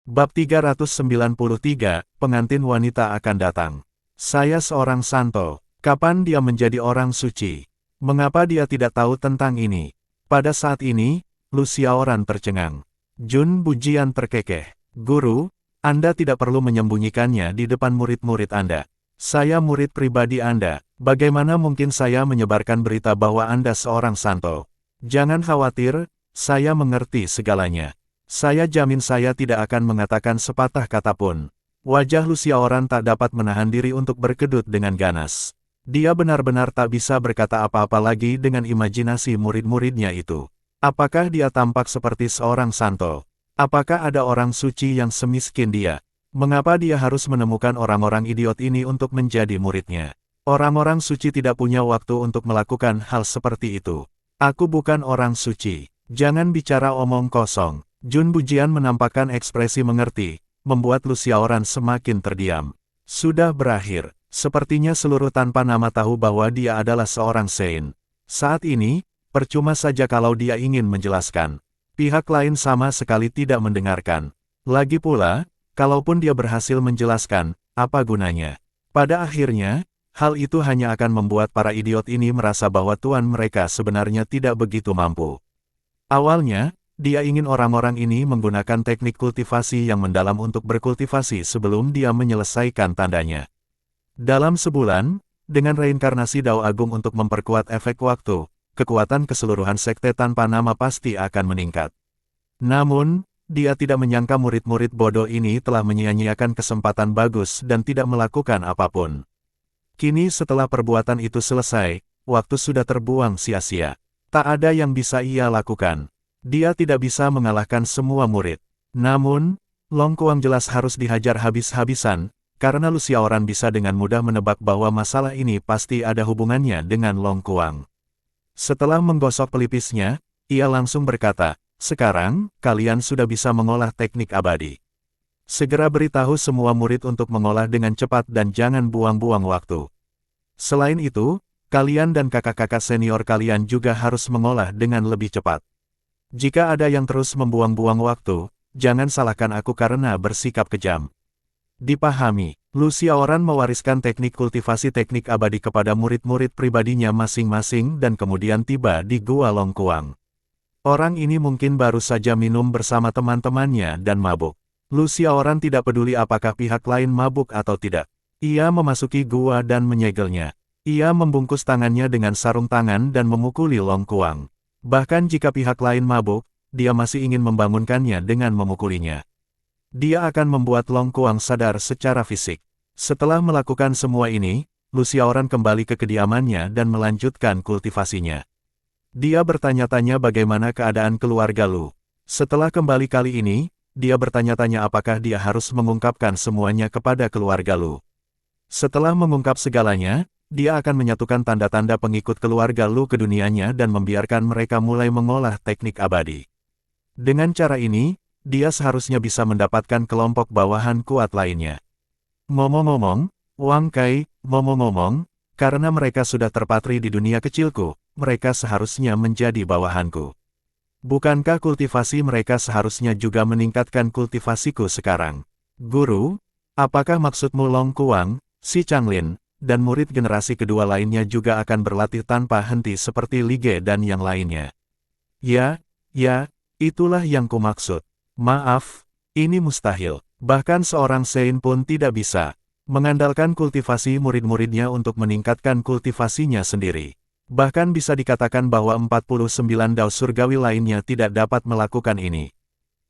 Bab 393, pengantin wanita akan datang. Saya seorang santo. Kapan dia menjadi orang suci? Mengapa dia tidak tahu tentang ini? Pada saat ini, Lu Xiaoran tercengang. Jun Bujian terkekeh. Guru, Anda tidak perlu menyembunyikannya di depan murid-murid Anda. Saya murid pribadi Anda. Bagaimana mungkin saya menyebarkan berita bahwa Anda seorang santo? Jangan khawatir, saya mengerti segalanya. Saya jamin saya tidak akan mengatakan sepatah kata pun. Wajah Lu Xiaoran tak dapat menahan diri untuk berkedut dengan ganas. Dia benar-benar tak bisa berkata apa-apa lagi dengan imajinasi murid-muridnya itu. Apakah dia tampak seperti seorang santo? Apakah ada orang suci yang semiskin dia? Mengapa dia harus menemukan orang-orang idiot ini untuk menjadi muridnya? Orang-orang suci tidak punya waktu untuk melakukan hal seperti itu. Aku bukan orang suci. Jangan bicara omong kosong. Jun Bujian menampakkan ekspresi mengerti, membuat Lu Xiaoran semakin terdiam. Sudah berakhir. Sepertinya seluruh tanpa nama tahu bahwa dia adalah seorang Sein. Saat ini, percuma saja kalau dia ingin menjelaskan. Pihak lain sama sekali tidak mendengarkan. Lagi pula, kalaupun dia berhasil menjelaskan, apa gunanya? Pada akhirnya, hal itu hanya akan membuat para idiot ini merasa bahwa tuan mereka sebenarnya tidak begitu mampu. Awalnya, dia ingin orang-orang ini menggunakan teknik kultivasi yang mendalam untuk berkultivasi sebelum dia menyelesaikan tandanya. Dalam sebulan, dengan reinkarnasi Dao Agung untuk memperkuat efek waktu, kekuatan keseluruhan sekte tanpa nama pasti akan meningkat. Namun, dia tidak menyangka murid-murid bodoh ini telah menyia-nyiakan kesempatan bagus dan tidak melakukan apapun. Kini setelah perbuatan itu selesai, waktu sudah terbuang sia-sia. Tak ada yang bisa ia lakukan. Dia tidak bisa mengalahkan semua murid. Namun, Long Kuang jelas harus dihajar habis-habisan, karena Lu Xiaoran bisa dengan mudah menebak bahwa masalah ini pasti ada hubungannya dengan Long Kuang. Setelah menggosok pelipisnya, ia langsung berkata, "Sekarang, kalian sudah bisa mengolah teknik abadi. Segera beritahu semua murid untuk mengolah dengan cepat dan jangan buang-buang waktu. Selain itu, kalian dan kakak-kakak senior kalian juga harus mengolah dengan lebih cepat. Jika ada yang terus membuang-buang waktu, jangan salahkan aku karena bersikap kejam." Dipahami, Lu Xiaoran mewariskan teknik kultivasi teknik abadi kepada murid-murid pribadinya masing-masing dan kemudian tiba di Gua Long Kuang. Orang ini mungkin baru saja minum bersama teman-temannya dan mabuk. Lu Xiaoran tidak peduli apakah pihak lain mabuk atau tidak. Ia memasuki gua dan menyegelnya. Ia membungkus tangannya dengan sarung tangan dan memukuli Long Kuang. Bahkan jika pihak lain mabuk, dia masih ingin membangunkannya dengan memukulinya. Dia akan membuat Long Kuang sadar secara fisik. Setelah melakukan semua ini, Lu Xiaoran kembali ke kediamannya dan melanjutkan kultivasinya. Dia bertanya-tanya bagaimana keadaan keluarga Lu. Setelah kembali kali ini, dia bertanya-tanya apakah dia harus mengungkapkan semuanya kepada keluarga Lu. Setelah mengungkap segalanya, dia akan menyatukan tanda-tanda pengikut keluarga Lu ke dunianya dan membiarkan mereka mulai mengolah teknik abadi. Dengan cara ini, dia seharusnya bisa mendapatkan kelompok bawahan kuat lainnya. Ngomong-ngomong, Wang Kai, ngomong-ngomong, karena mereka sudah terpatri di dunia kecilku, mereka seharusnya menjadi bawahanku. Bukankah kultivasi mereka seharusnya juga meningkatkan kultivasiku sekarang? Guru, apakah maksudmu Long Kuang, si Changlin, dan murid generasi kedua lainnya juga akan berlatih tanpa henti seperti Li Ge dan yang lainnya? Ya, itulah yang kumaksud. Maaf, ini mustahil. Bahkan seorang Sein pun tidak bisa mengandalkan kultivasi murid-muridnya untuk meningkatkan kultivasinya sendiri. Bahkan bisa dikatakan bahwa 49 Dao Surgawi lainnya tidak dapat melakukan ini.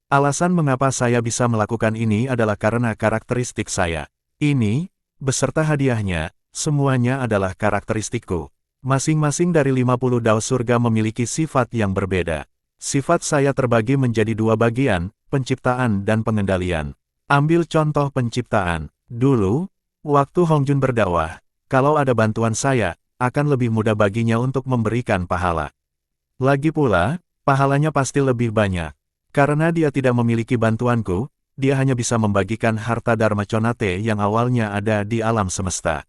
Alasan mengapa saya bisa melakukan ini adalah karena karakteristik saya. Ini, beserta hadiahnya, semuanya adalah karakteristikku. Masing-masing dari 50 Dao Surga memiliki sifat yang berbeda. Sifat saya terbagi menjadi dua bagian, penciptaan dan pengendalian. Ambil contoh penciptaan. Dulu, waktu Hongjun berdakwah, kalau ada bantuan saya, akan lebih mudah baginya untuk memberikan pahala. Lagi pula, pahalanya pasti lebih banyak. Karena dia tidak memiliki bantuanku, dia hanya bisa membagikan harta Dharma Conate yang awalnya ada di alam semesta.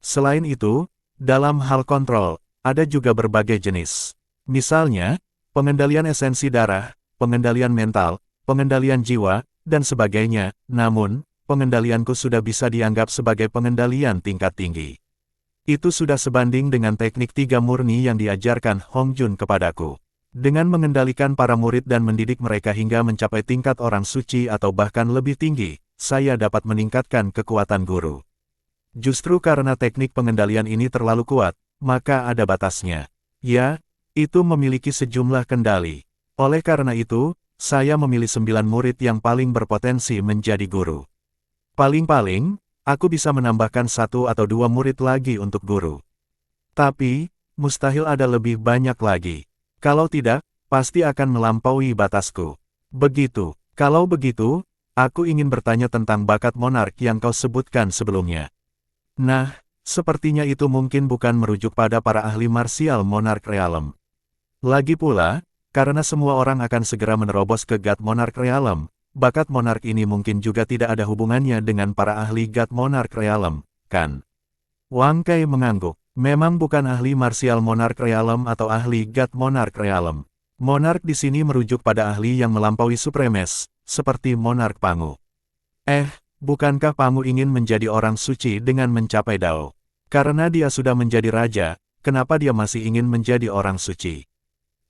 Selain itu, dalam hal kontrol, ada juga berbagai jenis. Misalnya, pengendalian esensi darah, pengendalian mental, pengendalian jiwa, dan sebagainya, namun, pengendalianku sudah bisa dianggap sebagai pengendalian tingkat tinggi. Itu sudah sebanding dengan teknik 3 murni yang diajarkan Hong Jun kepadaku. Dengan mengendalikan para murid dan mendidik mereka hingga mencapai tingkat orang suci atau bahkan lebih tinggi, saya dapat meningkatkan kekuatan guru. Justru karena teknik pengendalian ini terlalu kuat, maka ada batasnya. Ya, itu memiliki sejumlah kendali. Oleh karena itu, saya memilih 9 murid yang paling berpotensi menjadi guru. Paling-paling, aku bisa menambahkan 1 atau 2 murid lagi untuk guru. Tapi, mustahil ada lebih banyak lagi. Kalau tidak, pasti akan melampaui batasku. Begitu. Kalau begitu, aku ingin bertanya tentang bakat monark yang kau sebutkan sebelumnya. Nah, sepertinya itu mungkin bukan merujuk pada para ahli marsial monark realm. Lagi pula, karena semua orang akan segera menerobos ke God Monarch Realm, bakat monark ini mungkin juga tidak ada hubungannya dengan para ahli God Monarch Realm, kan? Wang Kai mengangguk. Memang bukan ahli marsial monark realm atau ahli God Monarch Realm. Monark di sini merujuk pada ahli yang melampaui supremes, seperti monark Pangu. Bukankah Pangu ingin menjadi orang suci dengan mencapai Dao? Karena dia sudah menjadi raja, kenapa dia masih ingin menjadi orang suci?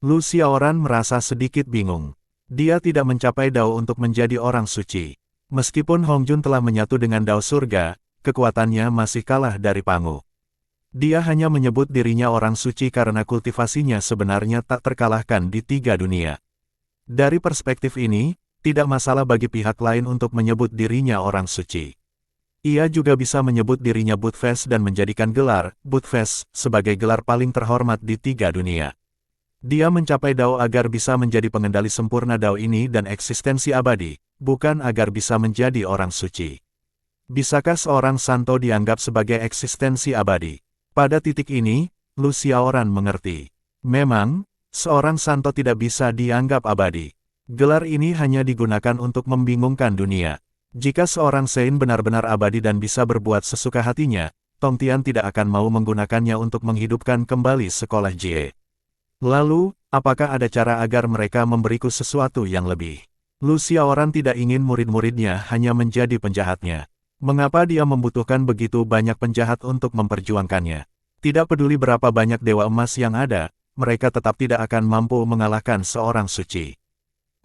Lu Xiaoran merasa sedikit bingung. Dia tidak mencapai Dao untuk menjadi orang suci. Meskipun Hong Jun telah menyatu dengan Dao surga, kekuatannya masih kalah dari Pangu. Dia hanya menyebut dirinya orang suci karena kultivasinya sebenarnya tak terkalahkan di 3 dunia. Dari perspektif ini, tidak masalah bagi pihak lain untuk menyebut dirinya orang suci. Ia juga bisa menyebut dirinya Budfest dan menjadikan gelar Budfest sebagai gelar paling terhormat di 3 dunia. Dia mencapai Dao agar bisa menjadi pengendali sempurna Dao ini dan eksistensi abadi, bukan agar bisa menjadi orang suci. Bisakah seorang santo dianggap sebagai eksistensi abadi? Pada titik ini, Lu Xiaoran mengerti. Memang, seorang santo tidak bisa dianggap abadi. Gelar ini hanya digunakan untuk membingungkan dunia. Jika seorang Sein benar-benar abadi dan bisa berbuat sesuka hatinya, Tongtian tidak akan mau menggunakannya untuk menghidupkan kembali sekolah Jie. Lalu, apakah ada cara agar mereka memberiku sesuatu yang lebih? Lu Xiaoran tidak ingin murid-muridnya hanya menjadi penjahatnya. Mengapa dia membutuhkan begitu banyak penjahat untuk memperjuangkannya? Tidak peduli berapa banyak dewa emas yang ada, mereka tetap tidak akan mampu mengalahkan seorang suci.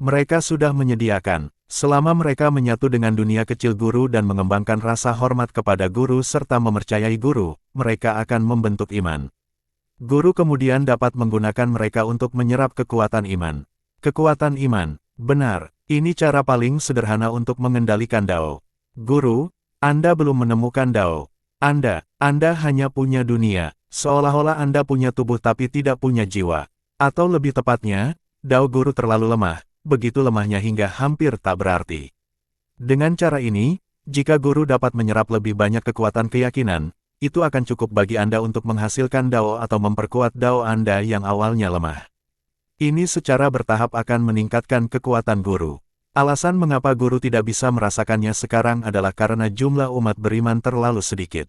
Mereka sudah menyediakan, selama mereka menyatu dengan dunia kecil guru dan mengembangkan rasa hormat kepada guru serta mempercayai guru, mereka akan membentuk iman. Guru kemudian dapat menggunakan mereka untuk menyerap kekuatan iman. Kekuatan iman, benar, ini cara paling sederhana untuk mengendalikan Dao. Guru, Anda belum menemukan Dao. Anda hanya punya dunia, seolah-olah Anda punya tubuh tapi tidak punya jiwa. Atau lebih tepatnya, Dao guru terlalu lemah, begitu lemahnya hingga hampir tak berarti. Dengan cara ini, jika guru dapat menyerap lebih banyak kekuatan keyakinan, itu akan cukup bagi Anda untuk menghasilkan Dao atau memperkuat Dao Anda yang awalnya lemah. Ini secara bertahap akan meningkatkan kekuatan guru. Alasan mengapa guru tidak bisa merasakannya sekarang adalah karena jumlah umat beriman terlalu sedikit.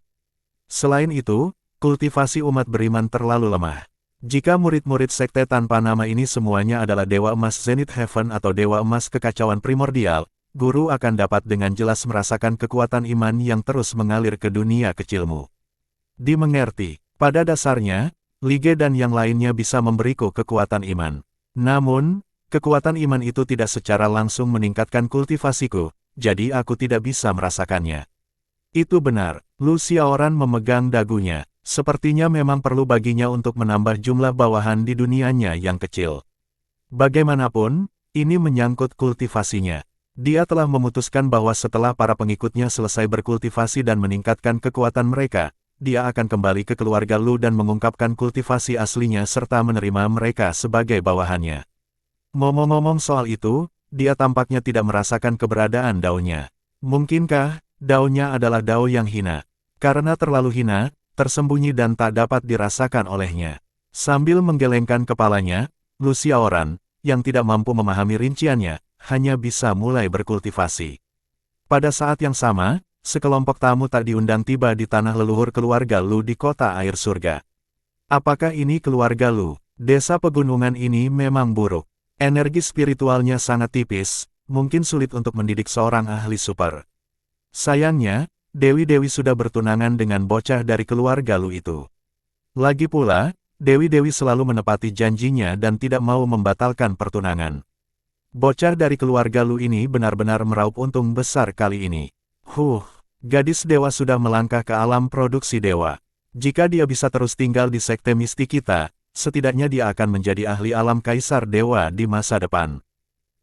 Selain itu, kultivasi umat beriman terlalu lemah. Jika murid-murid sekte tanpa nama ini semuanya adalah Dewa Emas Zenith Heaven atau Dewa Emas Kekacauan Primordial, guru akan dapat dengan jelas merasakan kekuatan iman yang terus mengalir ke dunia kecilmu. Dimengerti, pada dasarnya, Lige dan yang lainnya bisa memberiku kekuatan iman. Namun, kekuatan iman itu tidak secara langsung meningkatkan kultivasiku, jadi aku tidak bisa merasakannya. Itu benar, Lu Xiaoran memegang dagunya. Sepertinya memang perlu baginya untuk menambah jumlah bawahan di dunianya yang kecil. Bagaimanapun, ini menyangkut kultivasinya. Dia telah memutuskan bahwa setelah para pengikutnya selesai berkultivasi dan meningkatkan kekuatan mereka, dia akan kembali ke keluarga Lu dan mengungkapkan kultivasi aslinya serta menerima mereka sebagai bawahannya. Ngomong-ngomong soal itu, dia tampaknya tidak merasakan keberadaan Dao-nya. Mungkinkah, Dao-nya adalah Dao yang hina? Karena terlalu hina, tersembunyi dan tak dapat dirasakan olehnya. Sambil menggelengkan kepalanya, Lu Xiaoran, yang tidak mampu memahami rinciannya, hanya bisa mulai berkultivasi. Pada saat yang sama, sekelompok tamu tak diundang tiba di tanah leluhur keluarga Lu di kota air surga. Apakah ini keluarga Lu? Desa pegunungan ini memang buruk. Energi spiritualnya sangat tipis, mungkin sulit untuk mendidik seorang ahli super. Sayangnya, Dewi-Dewi sudah bertunangan dengan bocah dari keluarga Lu itu. Lagi pula, Dewi-Dewi selalu menepati janjinya dan tidak mau membatalkan pertunangan. Bocah dari keluarga Lu ini benar-benar meraup untung besar kali ini. Gadis dewa sudah melangkah ke alam produksi dewa. Jika dia bisa terus tinggal di sekte mistik kita, setidaknya dia akan menjadi ahli alam kaisar dewa di masa depan.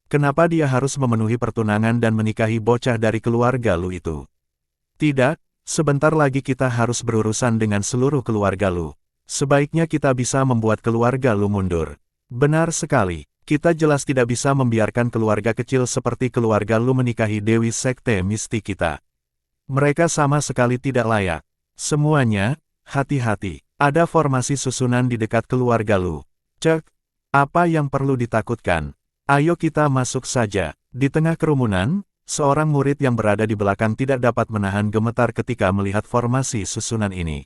Kenapa dia harus memenuhi pertunangan dan menikahi bocah dari keluarga Lu itu? Tidak, sebentar lagi kita harus berurusan dengan seluruh keluarga Lu. Sebaiknya kita bisa membuat keluarga Lu mundur. Benar sekali, kita jelas tidak bisa membiarkan keluarga kecil seperti keluarga Lu menikahi dewi sekte mistik kita. Mereka sama sekali tidak layak. Semuanya, hati-hati. Ada formasi susunan di dekat keluarga Lu. Cek, apa yang perlu ditakutkan? Ayo kita masuk saja. Di tengah kerumunan, seorang murid yang berada di belakang tidak dapat menahan gemetar ketika melihat formasi susunan ini.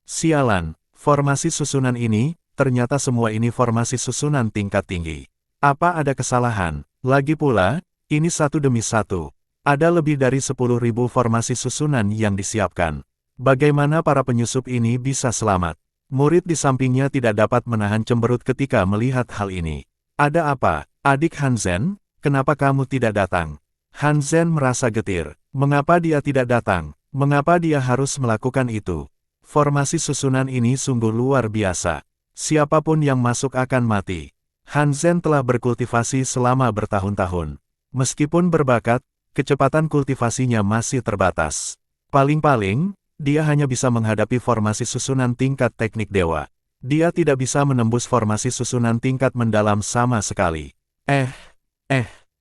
Sialan, formasi susunan ini, ternyata semua ini formasi susunan tingkat tinggi. Apa ada kesalahan? Lagi pula, ini satu demi satu. Ada lebih dari 10.000 formasi susunan yang disiapkan. Bagaimana para penyusup ini bisa selamat? Murid di sampingnya tidak dapat menahan cemberut ketika melihat hal ini. Ada apa, adik Hanzen? Kenapa kamu tidak datang? Hanzen merasa getir. Mengapa dia tidak datang? Mengapa dia harus melakukan itu? Formasi susunan ini sungguh luar biasa. Siapapun yang masuk akan mati. Hanzen telah berkultivasi selama bertahun-tahun. Meskipun berbakat, kecepatan kultivasinya masih terbatas. Paling-paling, dia hanya bisa menghadapi formasi susunan tingkat teknik dewa. Dia tidak bisa menembus formasi susunan tingkat mendalam sama sekali.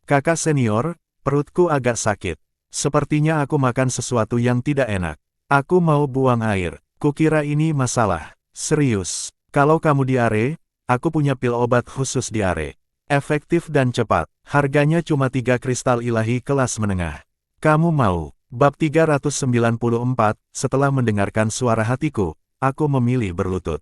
Kakak senior, perutku agak sakit. Sepertinya aku makan sesuatu yang tidak enak. Aku mau buang air. Kukira ini masalah serius. Kalau kamu diare, aku punya pil obat khusus diare. Efektif dan cepat. Harganya cuma 3 kristal ilahi kelas menengah. Kamu mau? Bab 394, setelah mendengarkan suara hatiku, aku memilih berlutut.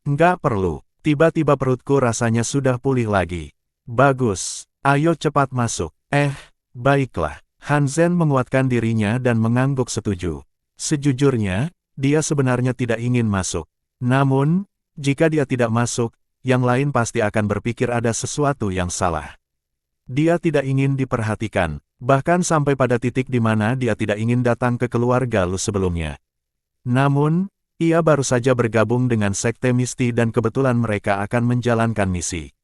Enggak perlu. Tiba-tiba perutku rasanya sudah pulih lagi. Bagus. Ayo cepat masuk. Baiklah. Hanzen menguatkan dirinya dan mengangguk setuju. Sejujurnya, dia sebenarnya tidak ingin masuk. Namun, jika dia tidak masuk, yang lain pasti akan berpikir ada sesuatu yang salah. Dia tidak ingin diperhatikan, bahkan sampai pada titik di mana dia tidak ingin datang ke keluarga Lu sebelumnya. Namun, ia baru saja bergabung dengan sekte misti dan kebetulan mereka akan menjalankan misi.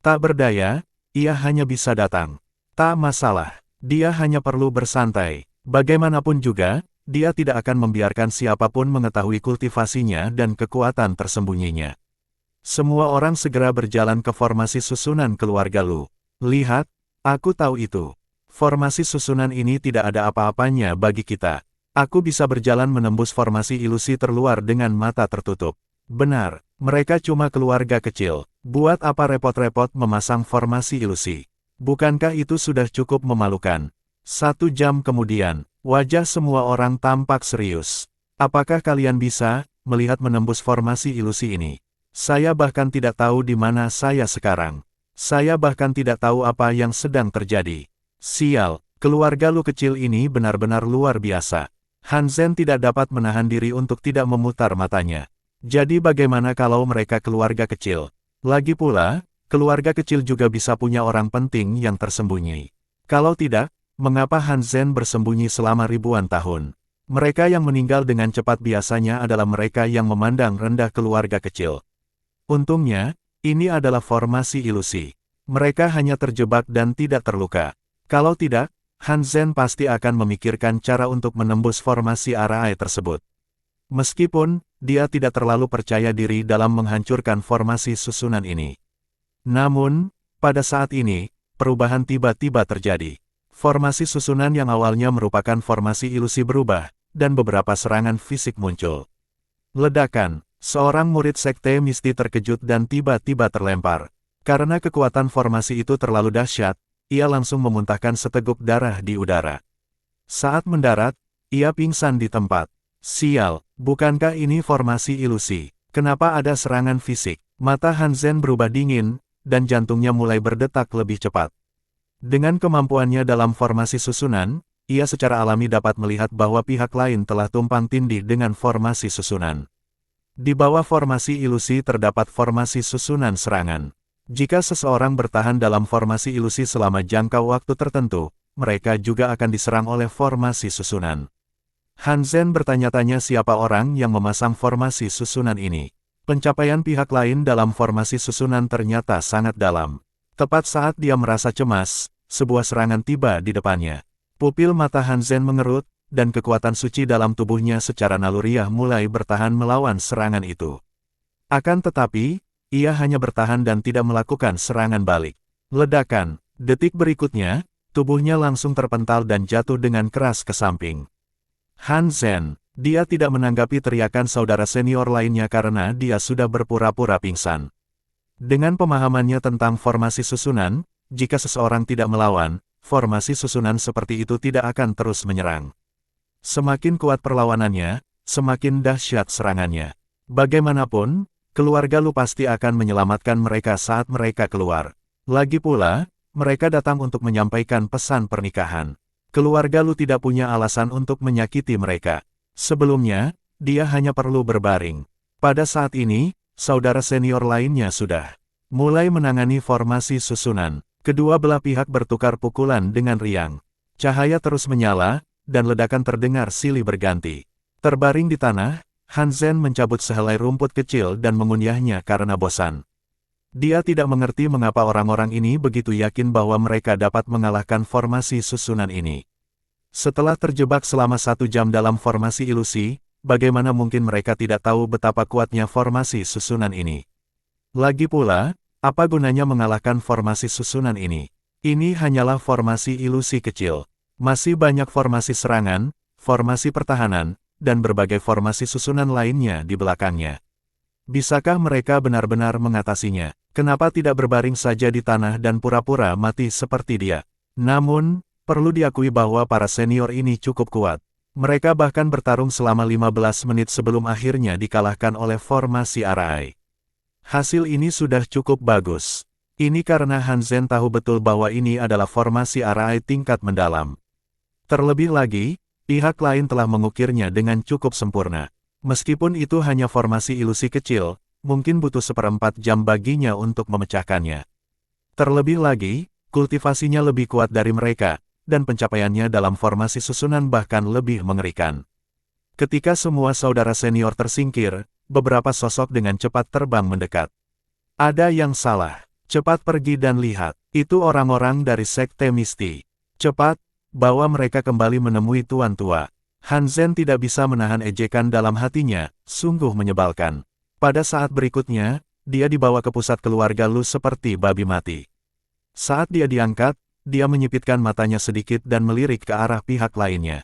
Tak berdaya, ia hanya bisa datang. Tak masalah, dia hanya perlu bersantai. Bagaimanapun juga, dia tidak akan membiarkan siapapun mengetahui kultivasinya dan kekuatan tersembunyinya. Semua orang segera berjalan ke formasi susunan keluarga Lu. Lihat, aku tahu itu. Formasi susunan ini tidak ada apa-apanya bagi kita. Aku bisa berjalan menembus formasi ilusi terluar dengan mata tertutup. Benar, mereka cuma keluarga kecil. Buat apa repot-repot memasang formasi ilusi? Bukankah itu sudah cukup memalukan? 1 jam kemudian, wajah semua orang tampak serius. Apakah kalian bisa melihat menembus formasi ilusi ini? Saya bahkan tidak tahu di mana saya sekarang. Saya bahkan tidak tahu apa yang sedang terjadi. Sial, keluarga Lu kecil ini benar-benar luar biasa. Hanzen tidak dapat menahan diri untuk tidak memutar matanya. Jadi bagaimana kalau mereka keluarga kecil? Lagi pula, keluarga kecil juga bisa punya orang penting yang tersembunyi. Kalau tidak, mengapa Hanzen bersembunyi selama ribuan tahun? Mereka yang meninggal dengan cepat biasanya adalah mereka yang memandang rendah keluarga kecil. Untungnya, ini adalah formasi ilusi. Mereka hanya terjebak dan tidak terluka. Kalau tidak, Hanzen pasti akan memikirkan cara untuk menembus formasi Arai tersebut. Meskipun, dia tidak terlalu percaya diri dalam menghancurkan formasi susunan ini. Namun, pada saat ini, perubahan tiba-tiba terjadi. Formasi susunan yang awalnya merupakan formasi ilusi berubah, dan beberapa serangan fisik muncul. Ledakan. Seorang murid sekte misti terkejut dan tiba-tiba terlempar. Karena kekuatan formasi itu terlalu dahsyat, ia langsung memuntahkan seteguk darah di udara. Saat mendarat, ia pingsan di tempat. Sial, bukankah ini formasi ilusi? Kenapa ada serangan fisik? Mata Hanzen berubah dingin, dan jantungnya mulai berdetak lebih cepat. Dengan kemampuannya dalam formasi susunan, ia secara alami dapat melihat bahwa pihak lain telah tumpang tindih dengan formasi susunan. Di bawah formasi ilusi terdapat formasi susunan serangan. Jika seseorang bertahan dalam formasi ilusi selama jangka waktu tertentu, mereka juga akan diserang oleh formasi susunan. Han Zhen bertanya-tanya siapa orang yang memasang formasi susunan ini. Pencapaian pihak lain dalam formasi susunan ternyata sangat dalam. Tepat saat dia merasa cemas, sebuah serangan tiba di depannya. Pupil mata Han Zhen mengerut, dan kekuatan suci dalam tubuhnya secara naluriah mulai bertahan melawan serangan itu. Akan tetapi, ia hanya bertahan dan tidak melakukan serangan balik. Ledakan, detik berikutnya, tubuhnya langsung terpental dan jatuh dengan keras ke samping. Han Zhen, dia tidak menanggapi teriakan saudara senior lainnya karena dia sudah berpura-pura pingsan. Dengan pemahamannya tentang formasi susunan, jika seseorang tidak melawan, formasi susunan seperti itu tidak akan terus menyerang. Semakin kuat perlawanannya, semakin dahsyat serangannya. Bagaimanapun, keluarga Lu pasti akan menyelamatkan mereka saat mereka keluar. Lagi pula, mereka datang untuk menyampaikan pesan pernikahan. Keluarga Lu tidak punya alasan untuk menyakiti mereka. Sebelumnya, dia hanya perlu berbaring. Pada saat ini, saudara senior lainnya sudah mulai menangani formasi susunan. Kedua belah pihak bertukar pukulan dengan riang. Cahaya terus menyala, dan ledakan terdengar silih berganti. Terbaring di tanah, Han Zhen mencabut sehelai rumput kecil dan mengunyahnya karena bosan. Dia tidak mengerti mengapa orang-orang ini begitu yakin bahwa mereka dapat mengalahkan formasi susunan ini. Setelah terjebak selama 1 jam dalam formasi ilusi, bagaimana mungkin mereka tidak tahu betapa kuatnya formasi susunan ini? Lagi pula, apa gunanya mengalahkan formasi susunan ini? Ini hanyalah formasi ilusi kecil. Masih banyak formasi serangan, formasi pertahanan, dan berbagai formasi susunan lainnya di belakangnya. Bisakah mereka benar-benar mengatasinya? Kenapa tidak berbaring saja di tanah dan pura-pura mati seperti dia? Namun, perlu diakui bahwa para senior ini cukup kuat. Mereka bahkan bertarung selama 15 menit sebelum akhirnya dikalahkan oleh formasi Arai. Hasil ini sudah cukup bagus. Ini karena Han Zhen tahu betul bahwa ini adalah formasi Arai tingkat mendalam. Terlebih lagi, pihak lain telah mengukirnya dengan cukup sempurna. Meskipun itu hanya formasi ilusi kecil, mungkin butuh 1/4 jam baginya untuk memecahkannya. Terlebih lagi, kultivasinya lebih kuat dari mereka, dan pencapaiannya dalam formasi susunan bahkan lebih mengerikan. Ketika semua saudara senior tersingkir, beberapa sosok dengan cepat terbang mendekat. Ada yang salah. Cepat pergi dan lihat. Itu orang-orang dari Sekte Misti. Cepat, bawa mereka kembali menemui Tuan Tua. Han Zhen tidak bisa menahan ejekan dalam hatinya, sungguh menyebalkan. Pada saat berikutnya, dia dibawa ke pusat keluarga Lu seperti babi mati. Saat dia diangkat, dia menyipitkan matanya sedikit dan melirik ke arah pihak lainnya.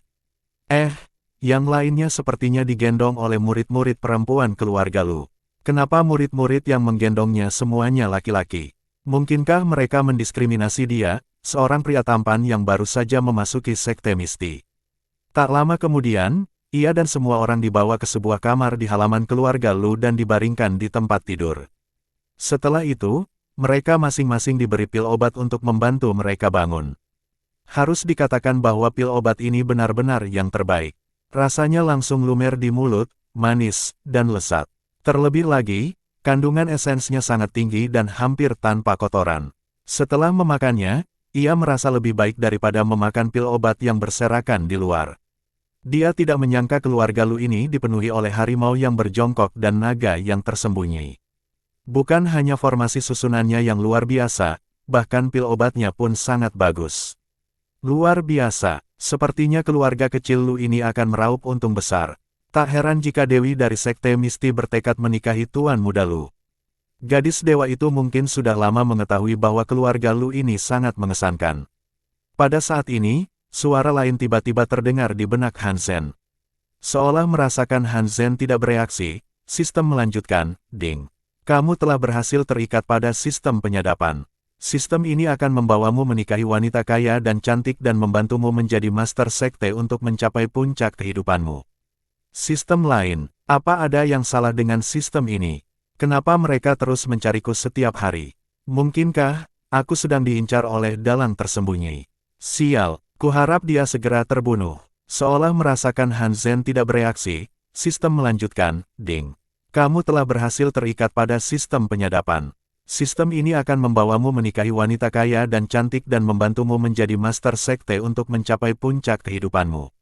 Yang lainnya sepertinya digendong oleh murid-murid perempuan keluarga Lu. Kenapa murid-murid yang menggendongnya semuanya laki-laki? Mungkinkah mereka mendiskriminasi dia, seorang pria tampan yang baru saja memasuki Sekte Misti? Tak lama kemudian, ia dan semua orang dibawa ke sebuah kamar di halaman keluarga Lu dan dibaringkan di tempat tidur. Setelah itu, mereka masing-masing diberi pil obat untuk membantu mereka bangun. Harus dikatakan bahwa pil obat ini benar-benar yang terbaik. Rasanya langsung lumer di mulut, manis, dan lezat. Terlebih lagi, kandungan esensnya sangat tinggi dan hampir tanpa kotoran. Setelah memakannya, ia merasa lebih baik daripada memakan pil obat yang berserakan di luar. Dia tidak menyangka keluarga Lu ini dipenuhi oleh harimau yang berjongkok dan naga yang tersembunyi. Bukan hanya formasi susunannya yang luar biasa, bahkan pil obatnya pun sangat bagus. Luar biasa, sepertinya keluarga kecil Lu ini akan meraup untung besar. Tak heran jika Dewi dari Sekte Misti bertekad menikahi Tuan Muda Lu. Gadis dewa itu mungkin sudah lama mengetahui bahwa keluarga Lu ini sangat mengesankan. Pada saat ini, suara lain tiba-tiba terdengar di benak Han Zhen. Seolah merasakan Han Zhen tidak bereaksi, sistem melanjutkan, "Ding. Kamu telah berhasil terikat pada sistem penyadapan. Sistem ini akan membawamu menikahi wanita kaya dan cantik dan membantumu menjadi master sekte untuk mencapai puncak kehidupanmu." Sistem lain, apa ada yang salah dengan sistem ini? Kenapa mereka terus mencariku setiap hari? Mungkinkah Aku sedang diincar oleh dalang tersembunyi. Sial, kuharap dia segera terbunuh. Seolah merasakan Han Zhen tidak bereaksi, sistem melanjutkan, ding. Kamu telah berhasil terikat pada sistem penyadapan. Sistem ini akan membawamu menikahi wanita kaya dan cantik dan membantumu menjadi master sekte untuk mencapai puncak kehidupanmu.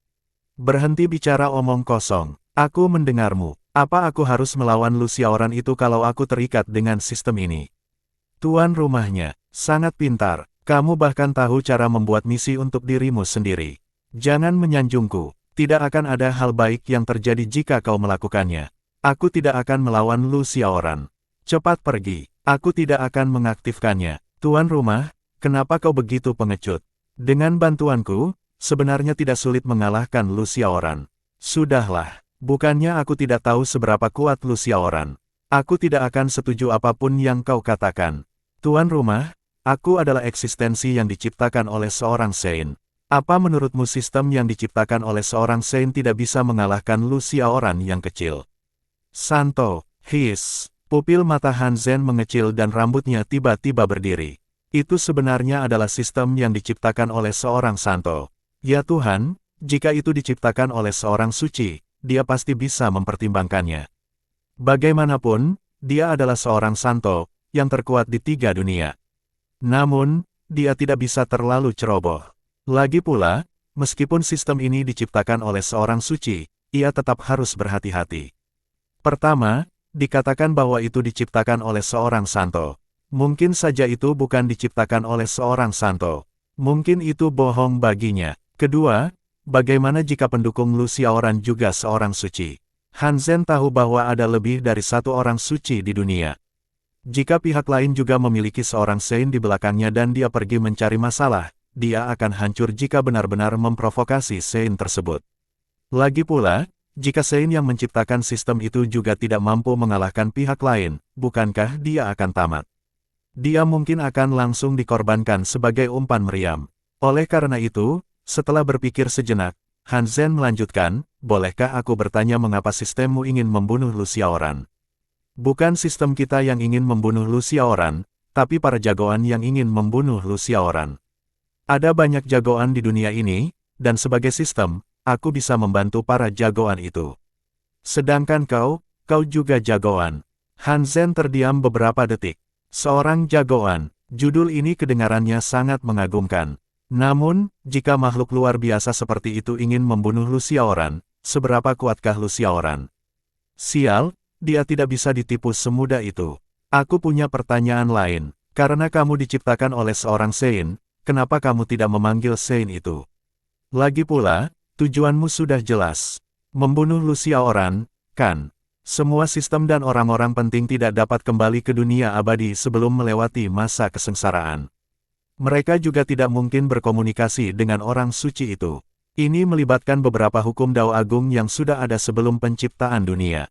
Berhenti bicara omong kosong. Aku mendengarmu. Apa aku harus melawan Lu Xiaoran itu kalau aku terikat dengan sistem ini? Tuan rumahnya, sangat pintar. Kamu bahkan tahu cara membuat misi untuk dirimu sendiri. Jangan menyanjungku. Tidak akan ada hal baik yang terjadi jika kau melakukannya. Aku tidak akan melawan Lu Xiaoran. Cepat pergi. Aku tidak akan mengaktifkannya. Tuan rumah, kenapa kau begitu pengecut? Dengan bantuanku, sebenarnya tidak sulit mengalahkan Lu Xiaoran. Sudahlah. Bukannya aku tidak tahu seberapa kuat Lu Xiaoran. Aku tidak akan setuju apapun yang kau katakan. Tuan rumah, aku adalah eksistensi yang diciptakan oleh seorang Saint. Apa menurutmu sistem yang diciptakan oleh seorang Saint tidak bisa mengalahkan Lu Xiaoran yang kecil? Santo, his. Pupil mata Han Zhen mengecil dan rambutnya tiba-tiba berdiri. Itu sebenarnya adalah sistem yang diciptakan oleh seorang Santo. Ya Tuhan, jika itu diciptakan oleh seorang suci, dia pasti bisa mempertimbangkannya. Bagaimanapun, dia adalah seorang Santo, yang terkuat di 3 dunia. Namun, dia tidak bisa terlalu ceroboh. Lagi pula, meskipun sistem ini diciptakan oleh seorang suci, ia tetap harus berhati-hati. Pertama, dikatakan bahwa itu diciptakan oleh seorang Santo. Mungkin saja itu bukan diciptakan oleh seorang Santo. Mungkin itu bohong baginya. Kedua, bagaimana jika pendukung Lu Xiaoran juga seorang suci? Han Zhen tahu bahwa ada lebih dari satu orang suci di dunia. Jika pihak lain juga memiliki seorang Saint di belakangnya dan dia pergi mencari masalah, dia akan hancur jika benar-benar memprovokasi Saint tersebut. Lagi pula, jika Saint yang menciptakan sistem itu juga tidak mampu mengalahkan pihak lain, bukankah dia akan tamat? Dia mungkin akan langsung dikorbankan sebagai umpan meriam. Oleh karena itu, setelah berpikir sejenak, Han Zhen melanjutkan, bolehkah aku bertanya mengapa sistemmu ingin membunuh Lu Xiaoran? Bukan sistem kita yang ingin membunuh Lu Xiaoran, tapi para jagoan yang ingin membunuh Lu Xiaoran. Ada banyak jagoan di dunia ini, dan sebagai sistem, aku bisa membantu para jagoan itu. Sedangkan kau juga jagoan. Han Zhen terdiam beberapa detik. Seorang jagoan, judul ini kedengarannya sangat mengagumkan. Namun, jika makhluk luar biasa seperti itu ingin membunuh Lu Xiaoran, seberapa kuatkah Lu Xiaoran? Sial, dia tidak bisa ditipu semudah itu. Aku punya pertanyaan lain. Karena kamu diciptakan oleh seorang Saint, kenapa kamu tidak memanggil Saint itu? Lagi pula, tujuanmu sudah jelas. Membunuh Lu Xiaoran, kan? Semua sistem dan orang-orang penting tidak dapat kembali ke dunia abadi sebelum melewati masa kesengsaraan. Mereka juga tidak mungkin berkomunikasi dengan orang suci itu. Ini melibatkan beberapa hukum Dao Agung yang sudah ada sebelum penciptaan dunia.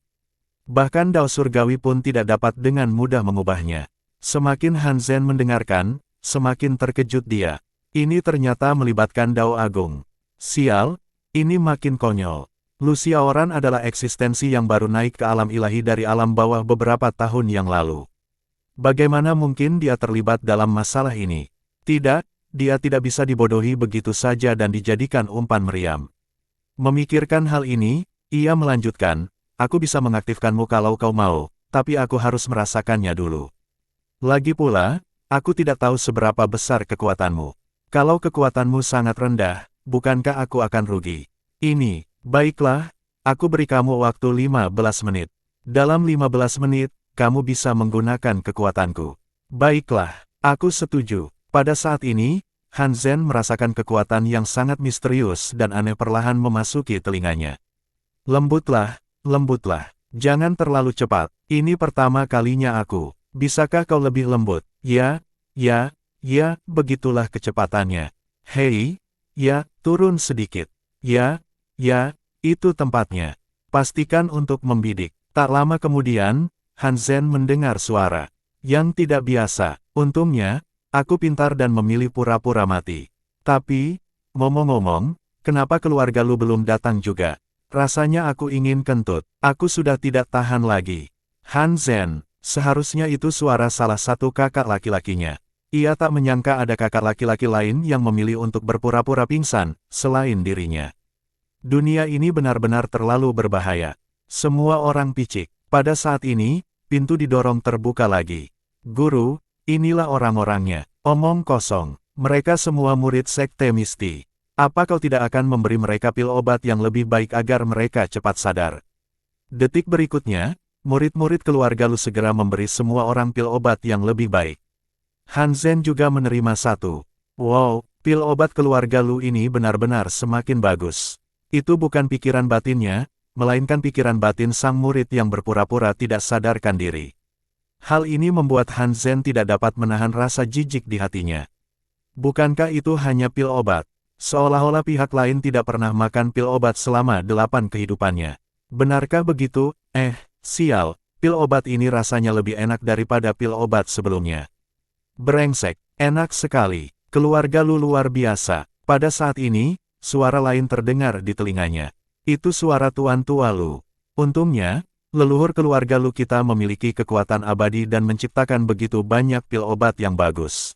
Bahkan Dao Surgawi pun tidak dapat dengan mudah mengubahnya. Semakin Han Zhen mendengarkan, semakin terkejut dia. Ini ternyata melibatkan Dao Agung. Sial, ini makin konyol. Lu Xiaoran adalah eksistensi yang baru naik ke alam ilahi dari alam bawah beberapa tahun yang lalu. Bagaimana mungkin dia terlibat dalam masalah ini? Tidak, dia tidak bisa dibodohi begitu saja dan dijadikan umpan meriam. Memikirkan hal ini, ia melanjutkan, aku bisa mengaktifkanmu kalau kau mau, tapi aku harus merasakannya dulu. Lagi pula, aku tidak tahu seberapa besar kekuatanmu. Kalau kekuatanmu sangat rendah, bukankah aku akan rugi? Ini, baiklah, aku beri kamu waktu 15 menit. Dalam 15 menit, kamu bisa menggunakan kekuatanku. Baiklah, aku setuju. Pada saat ini, Han Zhen merasakan kekuatan yang sangat misterius dan aneh perlahan memasuki telinganya. Lembutlah, lembutlah. Jangan terlalu cepat. Ini pertama kalinya aku. Bisakah kau lebih lembut? Ya, begitulah kecepatannya. Hei, ya, turun sedikit. Ya, itu tempatnya. Pastikan untuk membidik. Tak lama kemudian, Han Zhen mendengar suara yang tidak biasa. Untungnya, aku pintar dan memilih pura-pura mati. Tapi, ngomong-ngomong, kenapa keluarga lu belum datang juga? Rasanya aku ingin kentut. Aku sudah tidak tahan lagi. Han Zhen, seharusnya itu suara salah satu kakak laki-lakinya. Ia tak menyangka ada kakak laki-laki lain yang memilih untuk berpura-pura pingsan, selain dirinya. Dunia ini benar-benar terlalu berbahaya. Semua orang picik. Pada saat ini, pintu didorong terbuka lagi. Guru, inilah orang-orangnya. Omong kosong. Mereka semua murid Sekte Misti. Apa kau tidak akan memberi mereka pil obat yang lebih baik agar mereka cepat sadar? Detik berikutnya, murid-murid keluarga Lu segera memberi semua orang pil obat yang lebih baik. Han Zhen juga menerima satu. Wow, pil obat keluarga Lu ini benar-benar semakin bagus. Itu bukan pikiran batinnya, melainkan pikiran batin sang murid yang berpura-pura tidak sadarkan diri. Hal ini membuat Han Zhen tidak dapat menahan rasa jijik di hatinya. Bukankah itu hanya pil obat? Seolah-olah pihak lain tidak pernah makan pil obat selama 8 kehidupannya. Benarkah begitu? Sial, pil obat ini rasanya lebih enak daripada pil obat sebelumnya. Brengsek, enak sekali. Keluarga Lu luar biasa. Pada saat ini, suara lain terdengar di telinganya. Itu suara Tuan Tua Lu. Untungnya, leluhur keluarga Lu kita memiliki kekuatan abadi dan menciptakan begitu banyak pil obat yang bagus.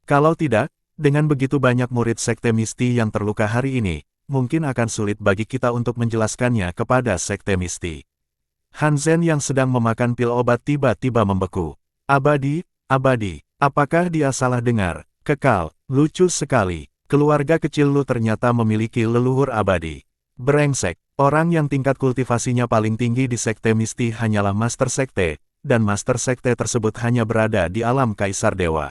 Kalau tidak, dengan begitu banyak murid Sekte Misti yang terluka hari ini, mungkin akan sulit bagi kita untuk menjelaskannya kepada Sekte Misti. Han Zhen yang sedang memakan pil obat tiba-tiba membeku. Abadi, abadi. Apakah dia salah dengar? Kekal, lucu sekali. Keluarga kecil Lu ternyata memiliki leluhur abadi. Brengsek, orang yang tingkat kultivasinya paling tinggi di Sekte Misti hanyalah Master Sekte, dan Master Sekte tersebut hanya berada di alam Kaisar Dewa.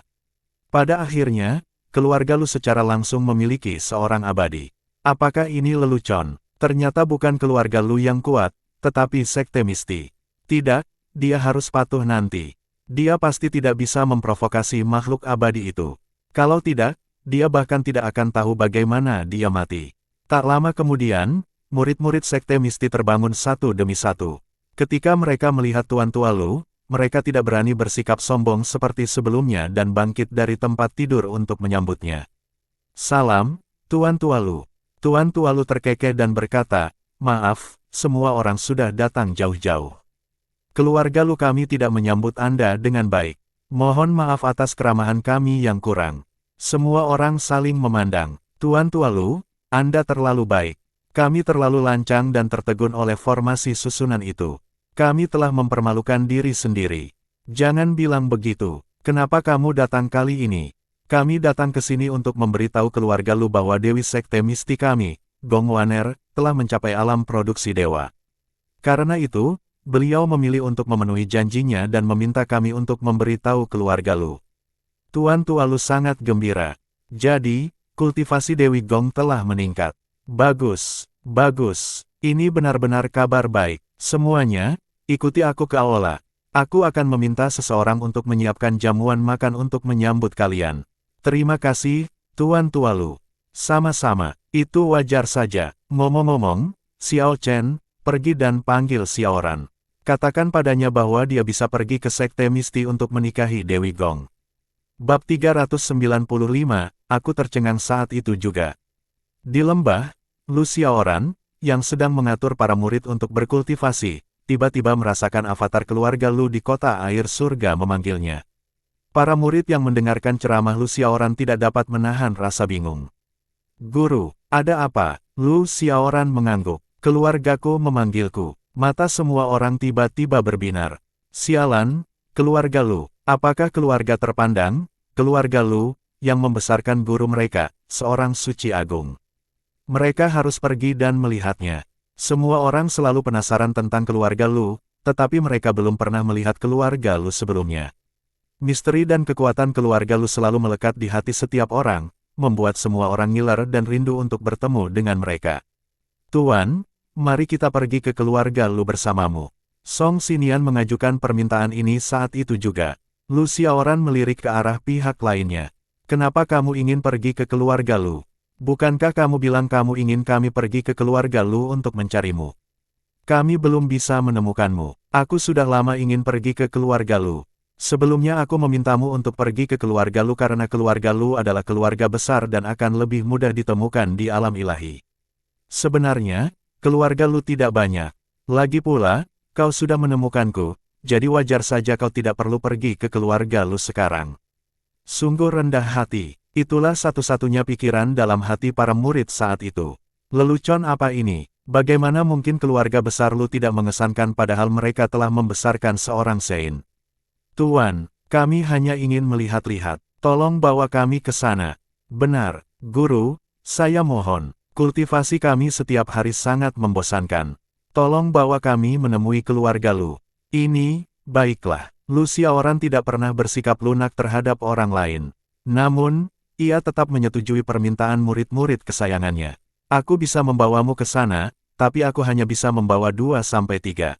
Pada akhirnya, keluarga Lu secara langsung memiliki seorang abadi. Apakah ini lelucon? Ternyata bukan keluarga Lu yang kuat, tetapi Sekte Misti. Tidak, dia harus patuh nanti. Dia pasti tidak bisa memprovokasi makhluk abadi itu. Kalau tidak, dia bahkan tidak akan tahu bagaimana dia mati. Tak lama kemudian, murid-murid Sekte Misti terbangun satu demi satu. Ketika mereka melihat Tuan Tua Lu, mereka tidak berani bersikap sombong seperti sebelumnya dan bangkit dari tempat tidur untuk menyambutnya. Salam, Tuan Tua Lu. Tuan Tua Lu terkekeh dan berkata, maaf, semua orang sudah datang jauh-jauh. Keluarga Lu kami tidak menyambut Anda dengan baik. Mohon maaf atas keramahan kami yang kurang. Semua orang saling memandang. Tuan Tua Lu, Anda terlalu baik. Kami terlalu lancang dan tertegun oleh formasi susunan itu. Kami telah mempermalukan diri sendiri. Jangan bilang begitu. Kenapa kamu datang kali ini? Kami datang ke sini untuk memberitahu keluarga Lu bahwa Dewi Sekte Misti kami, Gong Waner, telah mencapai alam produksi dewa. Karena itu, beliau memilih untuk memenuhi janjinya dan meminta kami untuk memberitahu keluarga Lu. Tuan Tua Lu sangat gembira. Jadi, kultivasi Dewi Gong telah meningkat. Bagus, bagus. Ini benar-benar kabar baik. Semuanya, ikuti aku ke aula. Aku akan meminta seseorang untuk menyiapkan jamuan makan untuk menyambut kalian. Terima kasih, Tuan Tua Lu. Sama-sama, itu wajar saja. Ngomong-ngomong, Xiao Chen, pergi dan panggil Xiaoran. Katakan padanya bahwa dia bisa pergi ke Sekte Misti untuk menikahi Dewi Gong. Bab 395, aku tercengang saat itu juga. Di lembah, Lu Xiaoran, yang sedang mengatur para murid untuk berkultivasi, tiba-tiba merasakan avatar keluarga Lu di kota air surga memanggilnya. Para murid yang mendengarkan ceramah Lu Xiaoran tidak dapat menahan rasa bingung. Guru, ada apa? Lu Xiaoran mengangguk. Keluargaku memanggilku. Mata semua orang tiba-tiba berbinar. Sialan, keluarga Lu. Apakah keluarga terpandang? Keluarga Lu, yang membesarkan guru mereka, seorang suci agung. Mereka harus pergi dan melihatnya. Semua orang selalu penasaran tentang keluarga Lu, tetapi mereka belum pernah melihat keluarga Lu sebelumnya. Misteri dan kekuatan keluarga Lu selalu melekat di hati setiap orang, membuat semua orang ngiler dan rindu untuk bertemu dengan mereka. Tuan, mari kita pergi ke keluarga Lu bersamamu. Song Xinian mengajukan permintaan ini saat itu juga. Lu Xiaoran melirik ke arah pihak lainnya. Kenapa kamu ingin pergi ke keluarga Lu? Bukankah kamu bilang kamu ingin kami pergi ke keluarga Lu untuk mencarimu? Kami belum bisa menemukanmu. Aku sudah lama ingin pergi ke keluarga Lu. Sebelumnya aku memintamu untuk pergi ke keluarga Lu karena keluarga Lu adalah keluarga besar dan akan lebih mudah ditemukan di alam ilahi. Sebenarnya, keluarga Lu tidak banyak. Lagi pula, kau sudah menemukanku, jadi wajar saja kau tidak perlu pergi ke keluarga Lu sekarang. Sungguh rendah hati. Itulah satu-satunya pikiran dalam hati para murid saat itu. Lelucon apa ini? Bagaimana mungkin keluarga besar Lu tidak mengesankan padahal mereka telah membesarkan seorang Sein? Tuan, kami hanya ingin melihat-lihat. Tolong bawa kami ke sana. Benar, Guru, saya mohon. Kultivasi kami setiap hari sangat membosankan. Tolong bawa kami menemui keluarga Lu. Ini, baiklah. Lu Xiaoran tidak pernah bersikap lunak terhadap orang lain. Namun, ia tetap menyetujui permintaan murid-murid kesayangannya. Aku bisa membawamu ke sana, tapi aku hanya bisa membawa 2-3.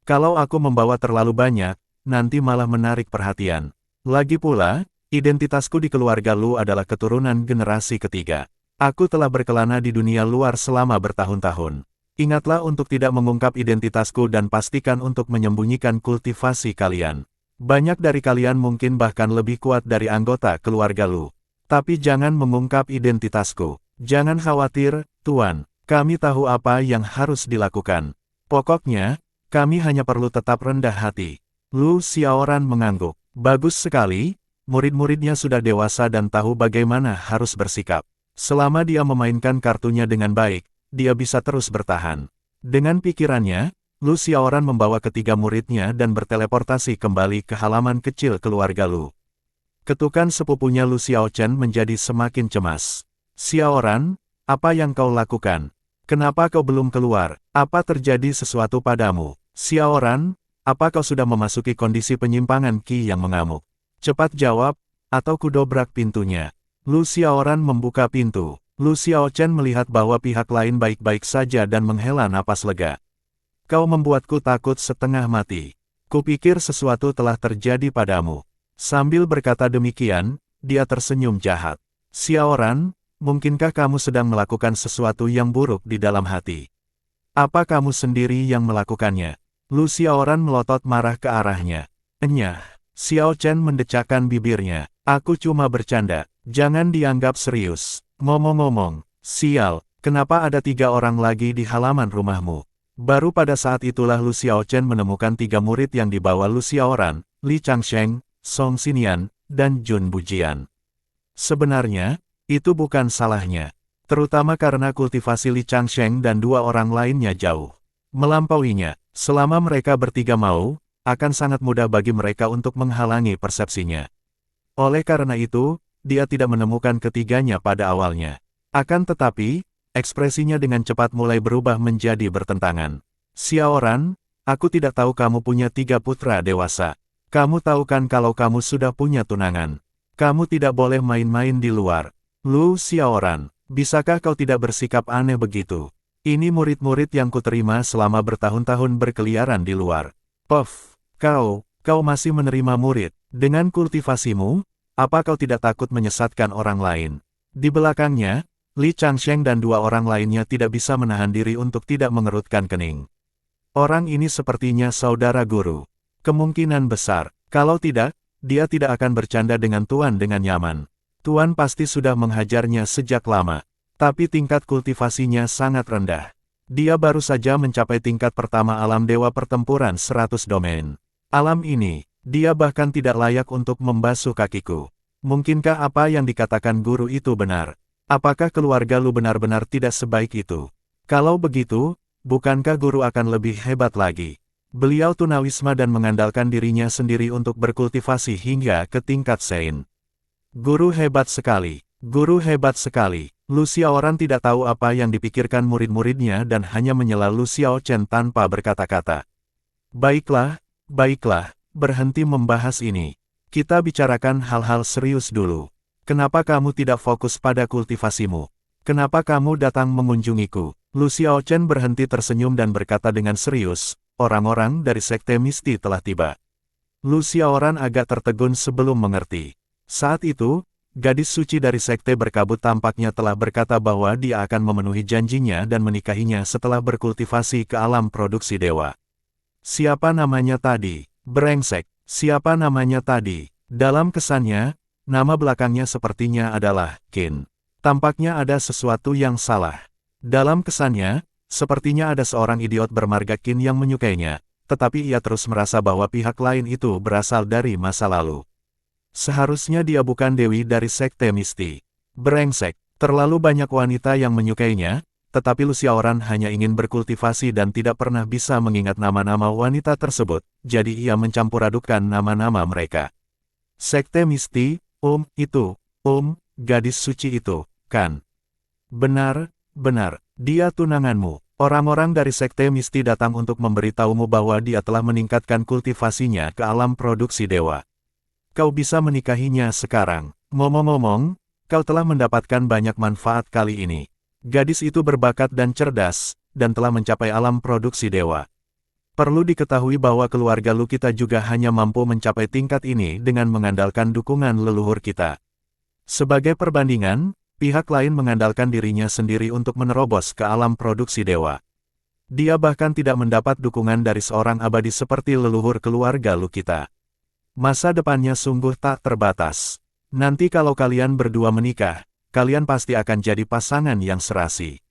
Kalau aku membawa terlalu banyak, nanti malah menarik perhatian. Lagi pula, identitasku di keluarga Lu adalah keturunan generasi ketiga. Aku telah berkelana di dunia luar selama bertahun-tahun. Ingatlah untuk tidak mengungkap identitasku dan pastikan untuk menyembunyikan kultivasi kalian. Banyak dari kalian mungkin bahkan lebih kuat dari anggota keluarga Lu. Tapi jangan mengungkap identitasku. Jangan khawatir, Tuan. Kami tahu apa yang harus dilakukan. Pokoknya, kami hanya perlu tetap rendah hati. Lu Xiaoran mengangguk. Bagus sekali, murid-muridnya sudah dewasa dan tahu bagaimana harus bersikap. Selama dia memainkan kartunya dengan baik, dia bisa terus bertahan. Dengan pikirannya, Lu Xiaoran membawa ketiga muridnya dan berteleportasi kembali ke halaman kecil keluarga Lu. Ketukan sepupunya Lu Xiaochen menjadi semakin cemas. Xiaoran, apa yang kau lakukan? Kenapa kau belum keluar? Apa terjadi sesuatu padamu? Xiaoran, apa kau sudah memasuki kondisi penyimpangan Qi yang mengamuk? Cepat jawab, atau kudobrak pintunya. Lu Xiaoran membuka pintu. Lu Xiaochen melihat bahwa pihak lain baik-baik saja dan menghela napas lega. Kau membuatku takut setengah mati. Kupikir sesuatu telah terjadi padamu. Sambil berkata demikian, dia tersenyum jahat. Xiaoran, mungkinkah kamu sedang melakukan sesuatu yang buruk di dalam hati? Apa kamu sendiri yang melakukannya? Lu Xiaoran melotot marah ke arahnya. Enyah, Xiaochen mendecakkan bibirnya. Aku cuma bercanda, jangan dianggap serius. Ngomong-ngomong, sial, kenapa ada 3 orang lagi di halaman rumahmu? Baru pada saat itulah Lu Xiaochen menemukan 3 murid yang dibawa Lu Xiaoran, Li Changsheng, Song Xinian, dan Jun Bujian. Sebenarnya, itu bukan salahnya. Terutama karena kultivasi Li Changsheng dan 2 orang lainnya jauh melampauinya. Selama mereka bertiga mau, akan sangat mudah bagi mereka untuk menghalangi persepsinya. Oleh karena itu, dia tidak menemukan ketiganya pada awalnya. Akan tetapi, ekspresinya dengan cepat mulai berubah menjadi bertentangan. Xiaoran, aku tidak tahu kamu punya 3 putra dewasa. Kamu tahu kan kalau kamu sudah punya tunangan. Kamu tidak boleh main-main di luar. Lu Xiaoran, bisakah kau tidak bersikap aneh begitu? Ini murid-murid yang kuterima selama bertahun-tahun berkeliaran di luar. Puff, kau masih menerima murid. Dengan kultivasimu, apa kau tidak takut menyesatkan orang lain? Di belakangnya, Li Changsheng dan 2 orang lainnya tidak bisa menahan diri untuk tidak mengerutkan kening. Orang ini sepertinya saudara guru. Kemungkinan besar, kalau tidak, dia tidak akan bercanda dengan Tuan dengan nyaman. Tuan pasti sudah menghajarnya sejak lama. Tapi tingkat kultivasinya sangat rendah. Dia baru saja mencapai tingkat pertama alam dewa pertempuran 100 domain. Alam ini, dia bahkan tidak layak untuk membasuh kakiku. Mungkinkah apa yang dikatakan guru itu benar? Apakah keluarga Lu benar-benar tidak sebaik itu? Kalau begitu, bukankah guru akan lebih hebat lagi? Beliau tunawisma dan mengandalkan dirinya sendiri untuk berkultivasi hingga ke tingkat Sein. Guru hebat sekali. Guru hebat sekali. Lu Xiaoran tidak tahu apa yang dipikirkan murid-muridnya dan hanya menyela Lu Xiaochen tanpa berkata-kata. Baiklah, berhenti membahas ini. Kita bicarakan hal-hal serius dulu. Kenapa kamu tidak fokus pada kultivasimu? Kenapa kamu datang mengunjungiku? Lu Xiaochen berhenti tersenyum dan berkata dengan serius, orang-orang dari Sekte Misti telah tiba. Lu Xiaoran agak tertegun sebelum mengerti. Saat itu, gadis suci dari Sekte Berkabut tampaknya telah berkata bahwa dia akan memenuhi janjinya dan menikahinya setelah berkultivasi ke alam produksi dewa. Siapa namanya tadi? Brengsek. Siapa namanya tadi? Dalam kesannya, nama belakangnya sepertinya adalah Qin. Tampaknya ada sesuatu yang salah. Dalam kesannya, sepertinya ada seorang idiot bermarga Qin yang menyukainya, tetapi ia terus merasa bahwa pihak lain itu berasal dari masa lalu. Seharusnya dia bukan dewi dari sekte Misti. Brengsek, terlalu banyak wanita yang menyukainya, tetapi Lu Xiaoran hanya ingin berkultivasi dan tidak pernah bisa mengingat nama-nama wanita tersebut, jadi ia mencampur-adukkan nama-nama mereka. Sekte Misti, itu, gadis suci itu, kan? Benar, benar, dia tunanganmu. Orang-orang dari Sekte Misti datang untuk memberitahumu bahwa dia telah meningkatkan kultivasinya ke alam produksi dewa. Kau bisa menikahinya sekarang. Ngomong-ngomong, kau telah mendapatkan banyak manfaat kali ini. Gadis itu berbakat dan cerdas, dan telah mencapai alam produksi dewa. Perlu diketahui bahwa keluarga Lu kita juga hanya mampu mencapai tingkat ini dengan mengandalkan dukungan leluhur kita. Sebagai perbandingan, pihak lain mengandalkan dirinya sendiri untuk menerobos ke alam produksi dewa. Dia bahkan tidak mendapat dukungan dari seorang abadi seperti leluhur keluarga Lu kita. Masa depannya sungguh tak terbatas. Nanti kalau kalian berdua menikah, kalian pasti akan jadi pasangan yang serasi.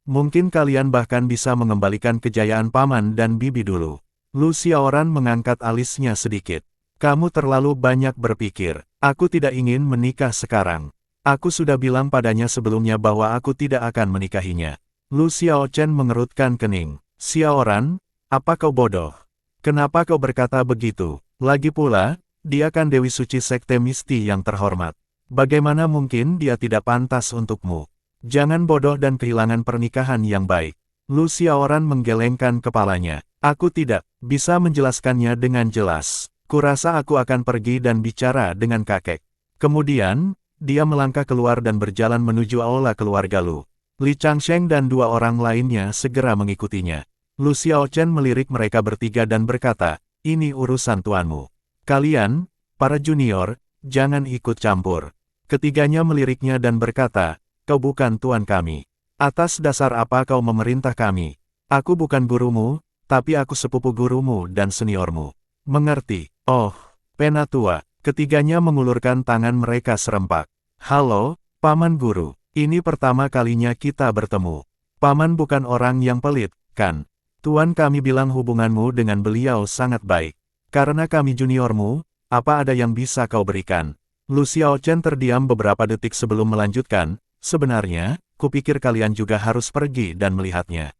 Mungkin kalian bahkan bisa mengembalikan kejayaan paman dan bibi dulu. Lu Xiaoran mengangkat alisnya sedikit. Kamu terlalu banyak berpikir. Aku tidak ingin menikah sekarang. Aku sudah bilang padanya sebelumnya bahwa aku tidak akan menikahinya. Lu Xiaochen mengerutkan kening. Xiaoran, apa kau bodoh? Kenapa kau berkata begitu? Lagi pula, dia kan Dewi Suci Sekte Misti yang terhormat. Bagaimana mungkin dia tidak pantas untukmu? Jangan bodoh dan kehilangan pernikahan yang baik. Lu Xiaoran menggelengkan kepalanya. Aku tidak bisa menjelaskannya dengan jelas. Kurasa aku akan pergi dan bicara dengan kakek. Kemudian, dia melangkah keluar dan berjalan menuju aula keluarga Lu. Li Changsheng dan dua orang lainnya segera mengikutinya. Lu Xiaochen melirik mereka bertiga dan berkata, ini urusan tuanmu. Kalian, para junior, jangan ikut campur. Ketiganya meliriknya dan berkata, kau bukan tuan kami. Atas dasar apa kau memerintah kami? Aku bukan gurumu, tapi aku sepupu gurumu dan seniormu. Mengerti? Oh, Penatua. Ketiganya mengulurkan tangan mereka serempak. Halo, Paman Guru. Ini pertama kalinya kita bertemu. Paman bukan orang yang pelit, kan? Tuan kami bilang hubunganmu dengan beliau sangat baik. Karena kami juniormu, apa ada yang bisa kau berikan? Lu Xiaochen terdiam beberapa detik sebelum melanjutkan, sebenarnya, kupikir kalian juga harus pergi dan melihatnya.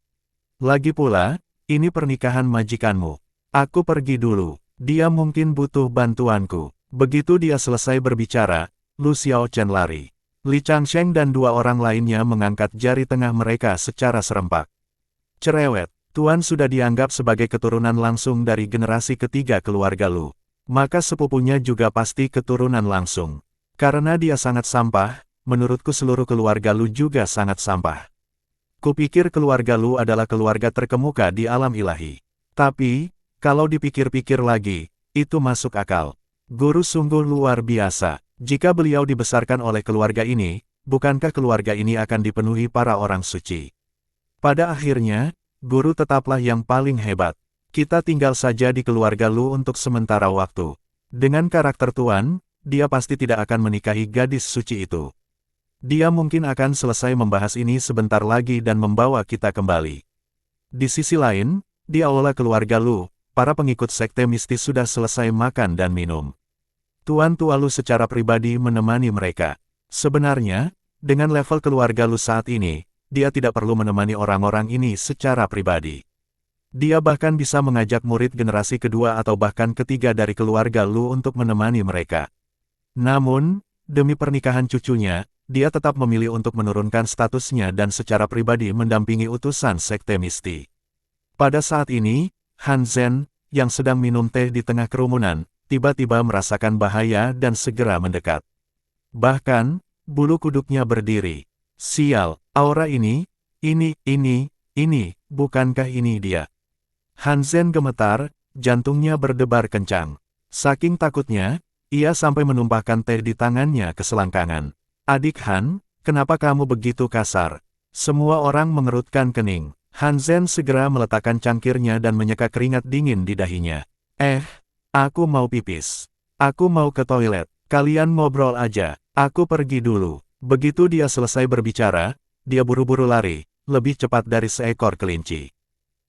Lagi pula, ini pernikahan majikanmu. Aku pergi dulu, dia mungkin butuh bantuanku. Begitu dia selesai berbicara, Lu Xiaochen lari. Li Changsheng dan dua orang lainnya mengangkat jari tengah mereka secara serempak. Cerewet, Tuan sudah dianggap sebagai keturunan langsung dari generasi ketiga keluarga Lu. Maka sepupunya juga pasti keturunan langsung. Karena dia sangat sampah, menurutku seluruh keluarga Lu juga sangat sampah. Kupikir keluarga Lu adalah keluarga terkemuka di alam ilahi. Tapi, kalau dipikir-pikir lagi, itu masuk akal. Guru sungguh luar biasa. Jika beliau dibesarkan oleh keluarga ini, bukankah keluarga ini akan dipenuhi para orang suci? Pada akhirnya, guru tetaplah yang paling hebat. Kita tinggal saja di keluarga Lu untuk sementara waktu. Dengan karakter Tuan, dia pasti tidak akan menikahi gadis suci itu. Dia mungkin akan selesai membahas ini sebentar lagi dan membawa kita kembali. Di sisi lain, di aula keluarga Lu, para pengikut sekte mistis sudah selesai makan dan minum. Tuan Tua Lu secara pribadi menemani mereka. Sebenarnya, dengan level keluarga Lu saat ini, dia tidak perlu menemani orang-orang ini secara pribadi. Dia bahkan bisa mengajak murid generasi kedua atau bahkan ketiga dari keluarga Lu untuk menemani mereka. Namun, demi pernikahan cucunya, dia tetap memilih untuk menurunkan statusnya dan secara pribadi mendampingi utusan sekte misti. Pada saat ini, Han Zhen, yang sedang minum teh di tengah kerumunan, tiba-tiba merasakan bahaya dan segera mendekat. Bahkan, bulu kuduknya berdiri. Sial, aura ini, bukankah ini dia? Han Zhen gemetar, jantungnya berdebar kencang. Saking takutnya, ia sampai menumpahkan teh di tangannya ke selangkangan. Adik Han, kenapa kamu begitu kasar? Semua orang mengerutkan kening. Han Zhen segera meletakkan cangkirnya dan menyeka keringat dingin di dahinya. Aku mau pipis. Aku mau ke toilet. Kalian ngobrol aja. Aku pergi dulu. Begitu dia selesai berbicara, dia buru-buru lari, lebih cepat dari seekor kelinci.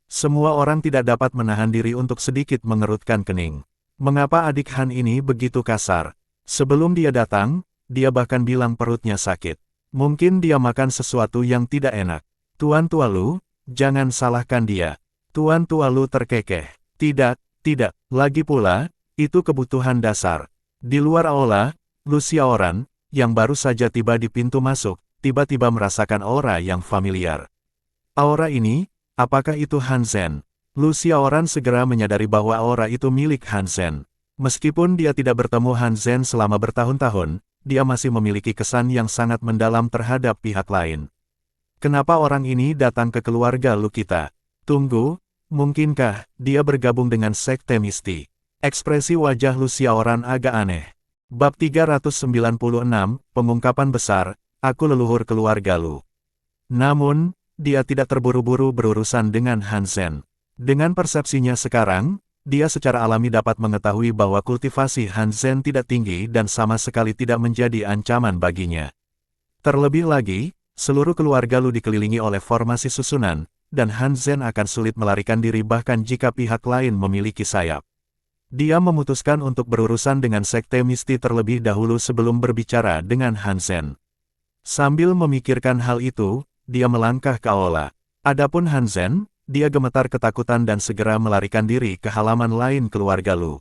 Semua orang tidak dapat menahan diri untuk sedikit mengerutkan kening. Mengapa adik Han ini begitu kasar? Sebelum dia datang, dia bahkan bilang perutnya sakit. Mungkin dia makan sesuatu yang tidak enak. Tuan Tualu, jangan salahkan dia. Tuan Tualu terkekeh. Tidak, tidak. Lagi pula, itu kebutuhan dasar. Di luar aula, Lu Xiaoran, yang baru saja tiba di pintu masuk, tiba-tiba merasakan aura yang familiar. Aura ini, apakah itu Han Zhen? Lu Xiaoran segera menyadari bahwa aura itu milik Han Zhen. Meskipun dia tidak bertemu Han Zhen selama bertahun-tahun, dia masih memiliki kesan yang sangat mendalam terhadap pihak lain. Kenapa orang ini datang ke keluarga Lu kita? Tunggu, mungkinkah dia bergabung dengan sekte Misti? Ekspresi wajah Lu Xiaoran agak aneh. Bab 396, Pengungkapan Besar, Aku Leluhur Keluarga Lu. Namun, dia tidak terburu-buru berurusan dengan Han Zhen. Dengan persepsinya sekarang, dia secara alami dapat mengetahui bahwa kultivasi Han Zhen tidak tinggi dan sama sekali tidak menjadi ancaman baginya. Terlebih lagi, seluruh keluarga Lu dikelilingi oleh formasi susunan, dan Han Zhen akan sulit melarikan diri bahkan jika pihak lain memiliki sayap. Dia memutuskan untuk berurusan dengan sekte Misti terlebih dahulu sebelum berbicara dengan Han Zhen. Sambil memikirkan hal itu, dia melangkah ke aula. Adapun Han Zhen, dia gemetar ketakutan dan segera melarikan diri ke halaman lain keluarga Lu.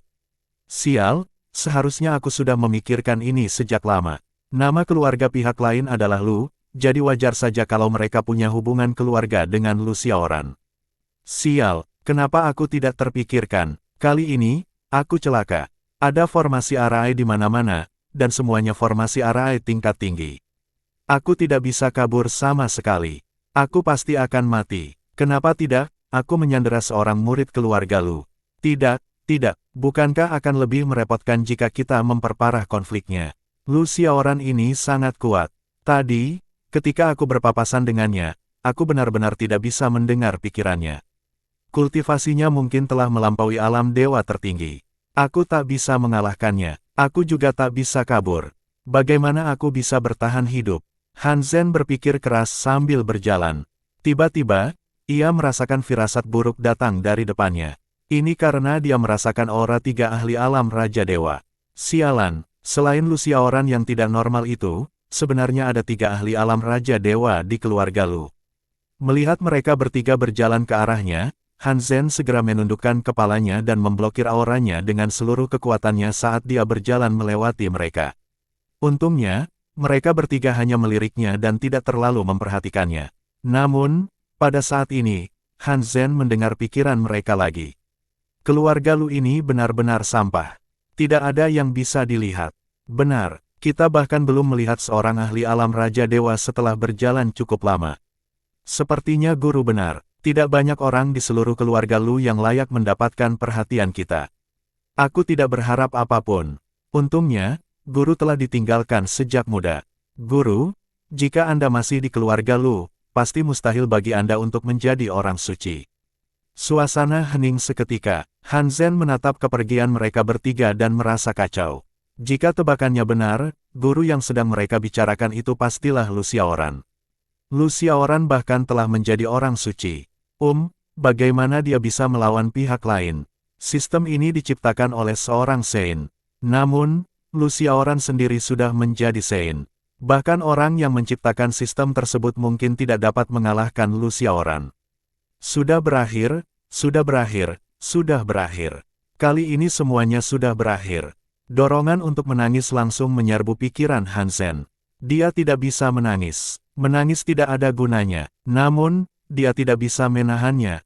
Sial, seharusnya aku sudah memikirkan ini sejak lama. Nama keluarga pihak lain adalah Lu, jadi wajar saja kalau mereka punya hubungan keluarga dengan Lu Xiaoran. Sial, kenapa aku tidak terpikirkan? Kali ini, aku celaka. Ada formasi arai di mana-mana, dan semuanya formasi arai tingkat tinggi. Aku tidak bisa kabur sama sekali. Aku pasti akan mati. Kenapa tidak? Aku menyandera seorang murid keluarga Lu. Tidak, tidak. Bukankah akan lebih merepotkan jika kita memperparah konfliknya? Lu Xiaoran ini sangat kuat. Tadi, ketika aku berpapasan dengannya, aku benar-benar tidak bisa mendengar pikirannya. Kultivasinya mungkin telah melampaui alam dewa tertinggi. Aku tak bisa mengalahkannya. Aku juga tak bisa kabur. Bagaimana aku bisa bertahan hidup? Han Zhen berpikir keras sambil berjalan. Tiba-tiba, ia merasakan firasat buruk datang dari depannya. Ini karena dia merasakan aura 3 ahli alam Raja Dewa. Sialan, selain Lu Xiaoran yang tidak normal itu, sebenarnya ada 3 ahli alam Raja Dewa di keluarga Lu. Melihat mereka bertiga berjalan ke arahnya, Han Zhen segera menundukkan kepalanya dan memblokir auranya dengan seluruh kekuatannya saat dia berjalan melewati mereka. Untungnya, mereka bertiga hanya meliriknya dan tidak terlalu memperhatikannya. Namun, pada saat ini, Han Zhen mendengar pikiran mereka lagi. Keluarga Lu ini benar-benar sampah. Tidak ada yang bisa dilihat. Benar, kita bahkan belum melihat seorang ahli alam Raja Dewa setelah berjalan cukup lama. Sepertinya guru benar, tidak banyak orang di seluruh keluarga Lu yang layak mendapatkan perhatian kita. Aku tidak berharap apapun. Untungnya, guru telah ditinggalkan sejak muda. Guru, jika Anda masih di keluarga Lu, pasti mustahil bagi Anda untuk menjadi orang suci. Suasana hening seketika. Han Zhen menatap kepergian mereka bertiga dan merasa kacau. Jika tebakannya benar, guru yang sedang mereka bicarakan itu pastilah Lu Xiaoran. Lu Xiaoran bahkan telah menjadi orang suci. Bagaimana dia bisa melawan pihak lain? Sistem ini diciptakan oleh seorang Sein. Namun, Lu Xiaoran sendiri sudah menjadi Sein. Bahkan orang yang menciptakan sistem tersebut mungkin tidak dapat mengalahkan Lu Xiaoran. Sudah berakhir, sudah berakhir, sudah berakhir. Kali ini semuanya sudah berakhir. Dorongan untuk menangis langsung menyerbu pikiran Han Zhen. Dia tidak bisa menangis. Menangis tidak ada gunanya. Namun, dia tidak bisa menahannya.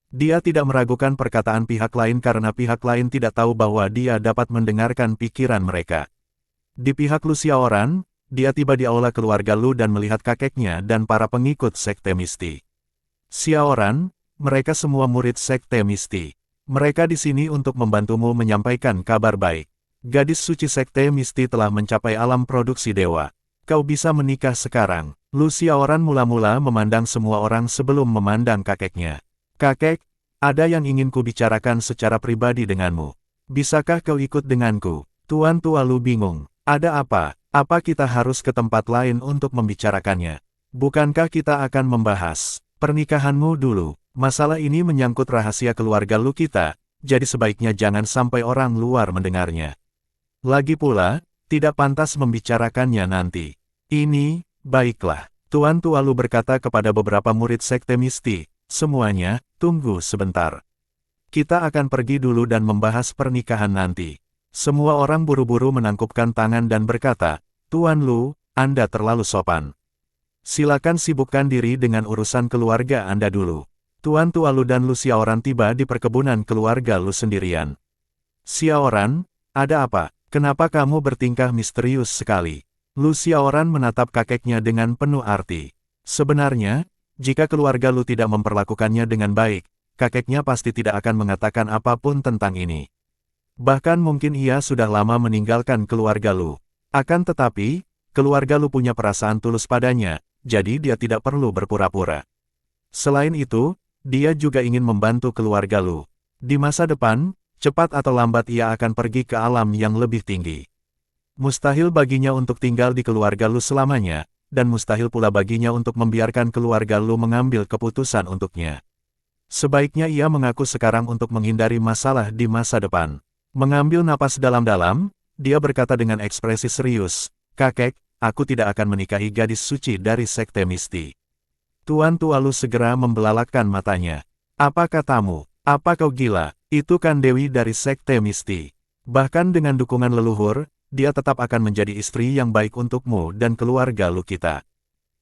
Dia tidak meragukan perkataan pihak lain karena pihak lain tidak tahu bahwa dia dapat mendengarkan pikiran mereka. Di pihak Lu Xiaoran, dia tiba di aula keluarga Lu dan melihat kakeknya dan para pengikut sekte Misti. Xiaoran, mereka semua murid sekte Misti. Mereka di sini untuk membantumu menyampaikan kabar baik. Gadis suci sekte Misti telah mencapai alam produksi dewa. Kau bisa menikah sekarang. Lu Xiaoran mula-mula memandang semua orang sebelum memandang kakeknya. Kakek, ada yang ingin ku bicarakan secara pribadi denganmu. Bisakah kau ikut denganku? Tuan Tua Lu bingung. Ada apa? Apa kita harus ke tempat lain untuk membicarakannya? Bukankah kita akan membahas pernikahanmu dulu? Masalah ini menyangkut rahasia keluarga Lu kita, jadi sebaiknya jangan sampai orang luar mendengarnya. Lagi pula, tidak pantas membicarakannya nanti. Ini, baiklah. Tuan Tualu berkata kepada beberapa murid Sekte Misti, semuanya, tunggu sebentar. Kita akan pergi dulu dan membahas pernikahan nanti. Semua orang buru-buru menangkupkan tangan dan berkata, Tuan Lu, Anda terlalu sopan. Silakan sibukkan diri dengan urusan keluarga Anda dulu. Tuan Tualu dan Lu Xiaoran tiba di perkebunan keluarga Lu sendirian. Xiaoran, ada apa? Kenapa kamu bertingkah misterius sekali? Lu Xiaoran menatap kakeknya dengan penuh arti. Sebenarnya, jika keluarga Lu tidak memperlakukannya dengan baik, kakeknya pasti tidak akan mengatakan apapun tentang ini. Bahkan mungkin ia sudah lama meninggalkan keluarga Lu. Akan tetapi, keluarga Lu punya perasaan tulus padanya, jadi dia tidak perlu berpura-pura. Selain itu, dia juga ingin membantu keluarga Lu. Di masa depan, cepat atau lambat ia akan pergi ke alam yang lebih tinggi. Mustahil baginya untuk tinggal di keluarga Lu selamanya, dan mustahil pula baginya untuk membiarkan keluarga Lu mengambil keputusan untuknya. Sebaiknya ia mengaku sekarang untuk menghindari masalah di masa depan. Mengambil napas dalam-dalam, dia berkata dengan ekspresi serius, Kakek, aku tidak akan menikahi gadis suci dari Sekte Misti. Tuan Tualu segera membelalakkan matanya. Apa katamu? Apa kau gila? Itu kan Dewi dari Sekte Misti. Bahkan dengan dukungan leluhur, dia tetap akan menjadi istri yang baik untukmu dan keluarga Lu kita.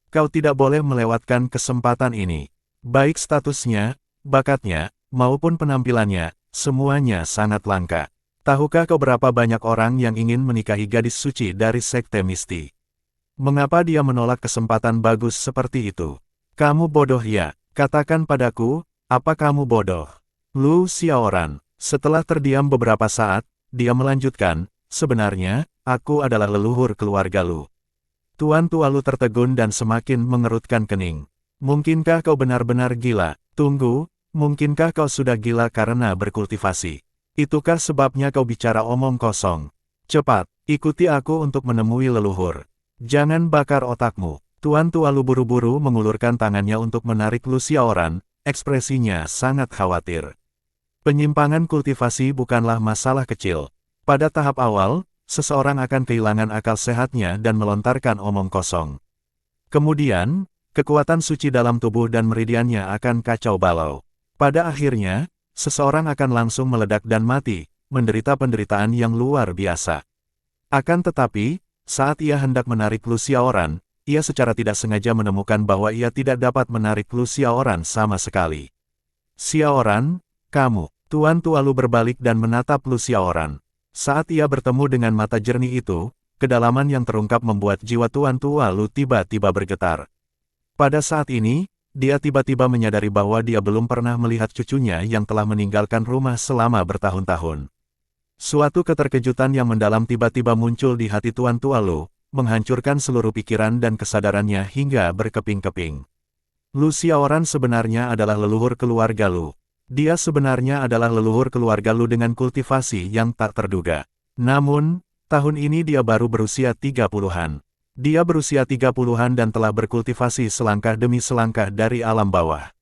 Kau tidak boleh melewatkan kesempatan ini. Baik statusnya, bakatnya, maupun penampilannya, semuanya sangat langka. Tahukah kau berapa banyak orang yang ingin menikahi gadis suci dari Sekte Misti? Mengapa dia menolak kesempatan bagus seperti itu? Kamu bodoh ya, katakan padaku, apa kamu bodoh? Lu Xiaoran, setelah terdiam beberapa saat, dia melanjutkan, sebenarnya, aku adalah leluhur keluarga Lu. Tuan Tualu tertegun dan semakin mengerutkan kening. Mungkinkah kau benar-benar gila? Tunggu, mungkinkah kau sudah gila karena berkultivasi? Itukah sebabnya kau bicara omong kosong? Cepat, ikuti aku untuk menemui leluhur. Jangan bakar otakmu. Tuan Tualu buru-buru mengulurkan tangannya untuk menarik Lu Xiaoran, ekspresinya sangat khawatir. Penyimpangan kultivasi bukanlah masalah kecil. Pada tahap awal, seseorang akan kehilangan akal sehatnya dan melontarkan omong kosong. Kemudian, kekuatan suci dalam tubuh dan meridiannya akan kacau balau. Pada akhirnya, seseorang akan langsung meledak dan mati, menderita penderitaan yang luar biasa. Akan tetapi, saat ia hendak menarik Lu Xiaoran, ia secara tidak sengaja menemukan bahwa ia tidak dapat menarik Lu Xiaoran sama sekali. Xiaoran, kamu. Tuan Tualu berbalik dan menatap Lu Xiaoran. Saat ia bertemu dengan mata jernih itu, kedalaman yang terungkap membuat jiwa Tuan Tualu tiba-tiba bergetar. Pada saat ini, dia tiba-tiba menyadari bahwa dia belum pernah melihat cucunya yang telah meninggalkan rumah selama bertahun-tahun. Suatu keterkejutan yang mendalam tiba-tiba muncul di hati Tuan Tualu, menghancurkan seluruh pikiran dan kesadarannya hingga berkeping-keping. Lu Xiaoran sebenarnya adalah leluhur keluarga Lu. Dia sebenarnya adalah leluhur keluarga Lu dengan kultivasi yang tak terduga. Namun, tahun ini dia baru berusia 30-an. Dia berusia 30-an dan telah berkultivasi selangkah demi selangkah dari alam bawah.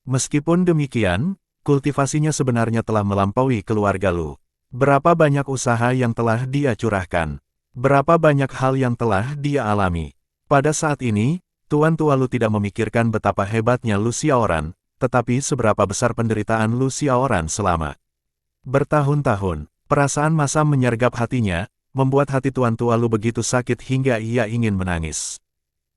Meskipun demikian, kultivasinya sebenarnya telah melampaui keluarga Lu. Berapa banyak usaha yang telah dia curahkan? Berapa banyak hal yang telah dia alami? Pada saat ini, Tuan Tualu tidak memikirkan betapa hebatnya Lu Xiaoran, tetapi seberapa besar penderitaan Lu Xiaoran selama bertahun-tahun. Perasaan masam menyergap hatinya, membuat hati Tuan Tualu begitu sakit hingga ia ingin menangis.